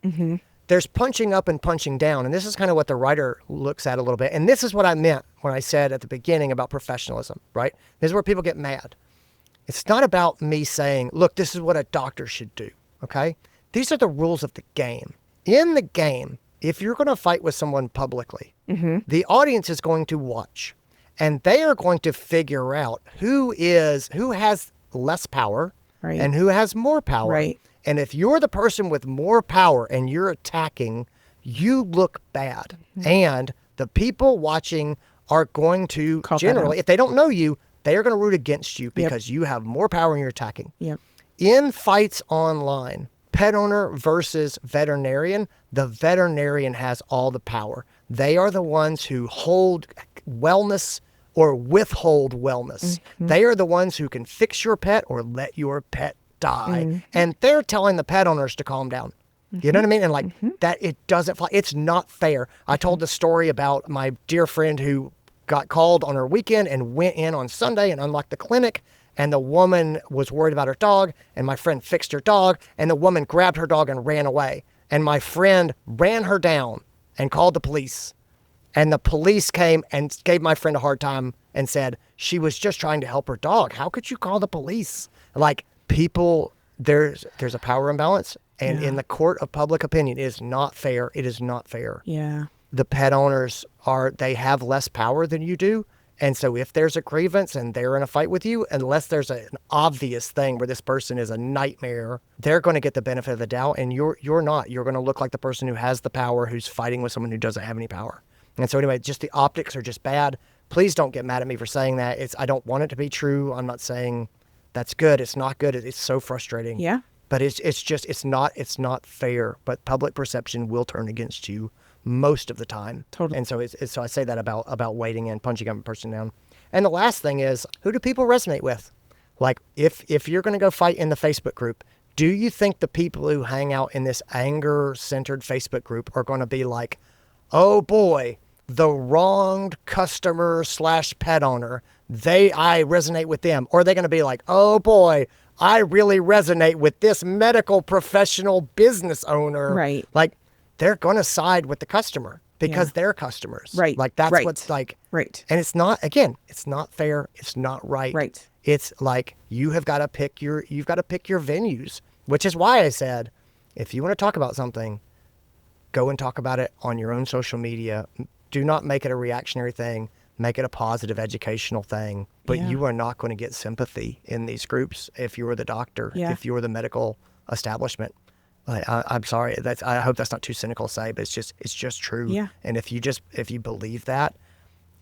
There's punching up and punching down. And this is kind of what the writer looks at a little bit. And this is what I meant when I said at the beginning about professionalism, right? This is where people get mad. It's not about me saying, look, this is what a doctor should do, okay? These are the rules of the game. In the game, if you're going to fight with someone publicly, the audience is going to watch. And they are going to figure out who has less power and who has more power. Right. And if you're the person with more power and you're attacking, you look bad. And the people watching are going to generally, if they don't know you, they are going to root against you because you have more power and you're attacking. In fights online, pet owner versus veterinarian, the veterinarian has all the power. They are the ones who hold wellness or withhold wellness. They are the ones who can fix your pet or let your pet die. And they're telling the pet owners to calm down. You know what I mean? And that it doesn't fly. It's not fair. I told the story about my dear friend who got called on her weekend and went in on Sunday and unlocked the clinic. And the woman was worried about her dog, and my friend fixed her dog, and the woman grabbed her dog and ran away. And my friend ran her down and called the police. And the police came and gave my friend a hard time and said, she was just trying to help her dog. How could you call the police? Like, people, there's a power imbalance. And in the court of public opinion, it is not fair. It is not fair. Yeah. The pet owners they have less power than you do. And so if there's a grievance and they're in a fight with you, unless there's an obvious thing where this person is a nightmare, they're going to get the benefit of the doubt. And you're not. You're going to look like the person who has the power, who's fighting with someone who doesn't have any power. And so anyway, just the optics are just bad. Please don't get mad at me for saying that. I don't want it to be true. I'm not saying that's good. It's not good. It's so frustrating. Yeah. But it's not fair. But public perception will turn against you most of the time. Totally. And so so I say that about waiting in, punching up a person down. And the last thing is, who do people resonate with? Like, if you're going to go fight in the Facebook group, do you think the people who hang out in this anger-centered Facebook group are going to be like, oh boy, the wronged customer / pet owner, I resonate with them? Or are they going to be like, oh boy, I really resonate with this medical professional business owner? Right. Like, they're going to side with the customer because they're customers. Right. Like, that's what's like. Right. And it's not fair. It's not right. Right. It's like, you've got to pick your venues, which is why I said, if you want to talk about something, go and talk about it on your own social media. Do not make it a reactionary thing. Make it a positive educational thing. But you are not going to get sympathy in these groups if you're the doctor, if you're the medical establishment. I'm sorry. I hope that's not too cynical to say, but it's just true. Yeah. And if you believe that,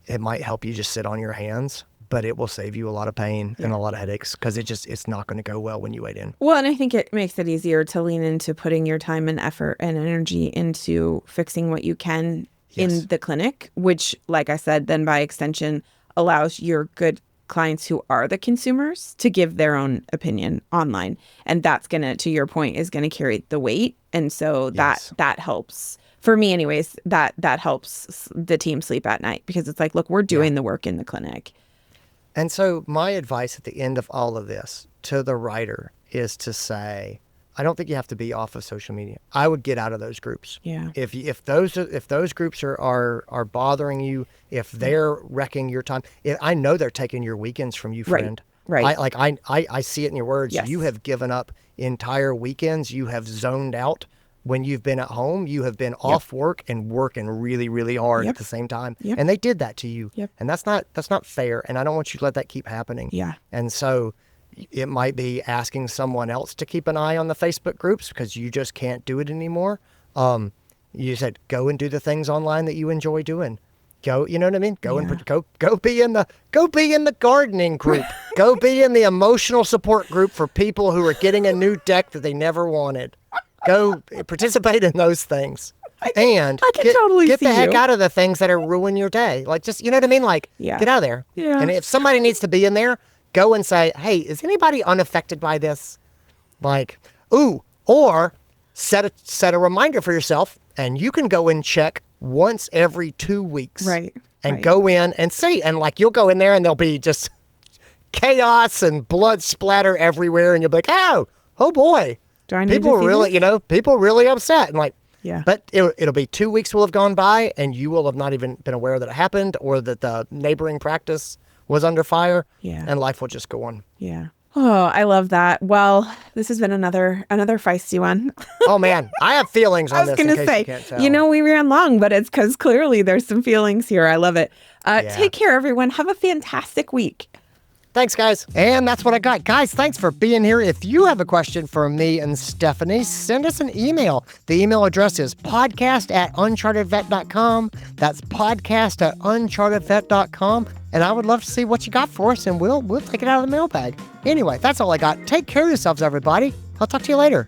it might help you just sit on your hands, but it will save you a lot of pain and a lot of headaches because it's not going to go well when you wait in. Well, and I think it makes it easier to lean into putting your time and effort and energy into fixing what you can in the clinic, which, like I said, then by extension allows your good clients who are the consumers to give their own opinion online. And that's going to your point, is going to carry the weight. And so that helps. For me anyways, that helps the team sleep at night because it's like, look, we're doing the work in the clinic. And so my advice at the end of all of this to the writer is to say, I don't think you have to be off of social media. I would get out of those groups. Yeah. If those groups are bothering you, if they're wrecking your time, I know they're taking your weekends from you, friend. Right. I see it in your words. Yes. You have given up entire weekends. You have zoned out when you've been at home. You have been off work and working really, really hard at the same time. Yep. And they did that to you. Yep. And that's not fair. And I don't want you to let that keep happening. Yeah. And so it might be asking someone else to keep an eye on the Facebook groups because you just can't do it anymore. You said go and do the things online that you enjoy doing. Go, you know what I mean? Go be in the gardening group. Go be in the emotional support group for people who are getting a new deck that they never wanted. Go participate in those things. And get the heck out of the things that are ruining your day. Like, just, you know what I mean? Like, get out of there. Yeah. And if somebody needs to be in there, go and say, hey, is anybody unaffected by this? Like, or set a reminder for yourself, and you can go and check once every 2 weeks. Right. And go in and see. And like, you'll go in there and there'll be just chaos and blood splatter everywhere. And you'll be like, oh boy. Do I need to see really, this? people really upset. And like, yeah. But it'll be 2 weeks will have gone by and you will have not even been aware that it happened or that the neighboring practice was under fire. Yeah. And life will just go on. Yeah. Oh, I love that. Well, this has been another feisty one. Oh man, I have feelings on this. I was going to say, we ran long, but it's because clearly there's some feelings here. I love it. Take care, everyone. Have a fantastic week. Thanks, guys. And that's what I got. Guys, thanks for being here. If you have a question for me and Stephanie, send us an email. The email address is podcast@unchartedvet.com. That's podcast@unchartedvet.com. And I would love to see what you got for us, and we'll take it out of the mailbag. Anyway, that's all I got. Take care of yourselves, everybody. I'll talk to you later.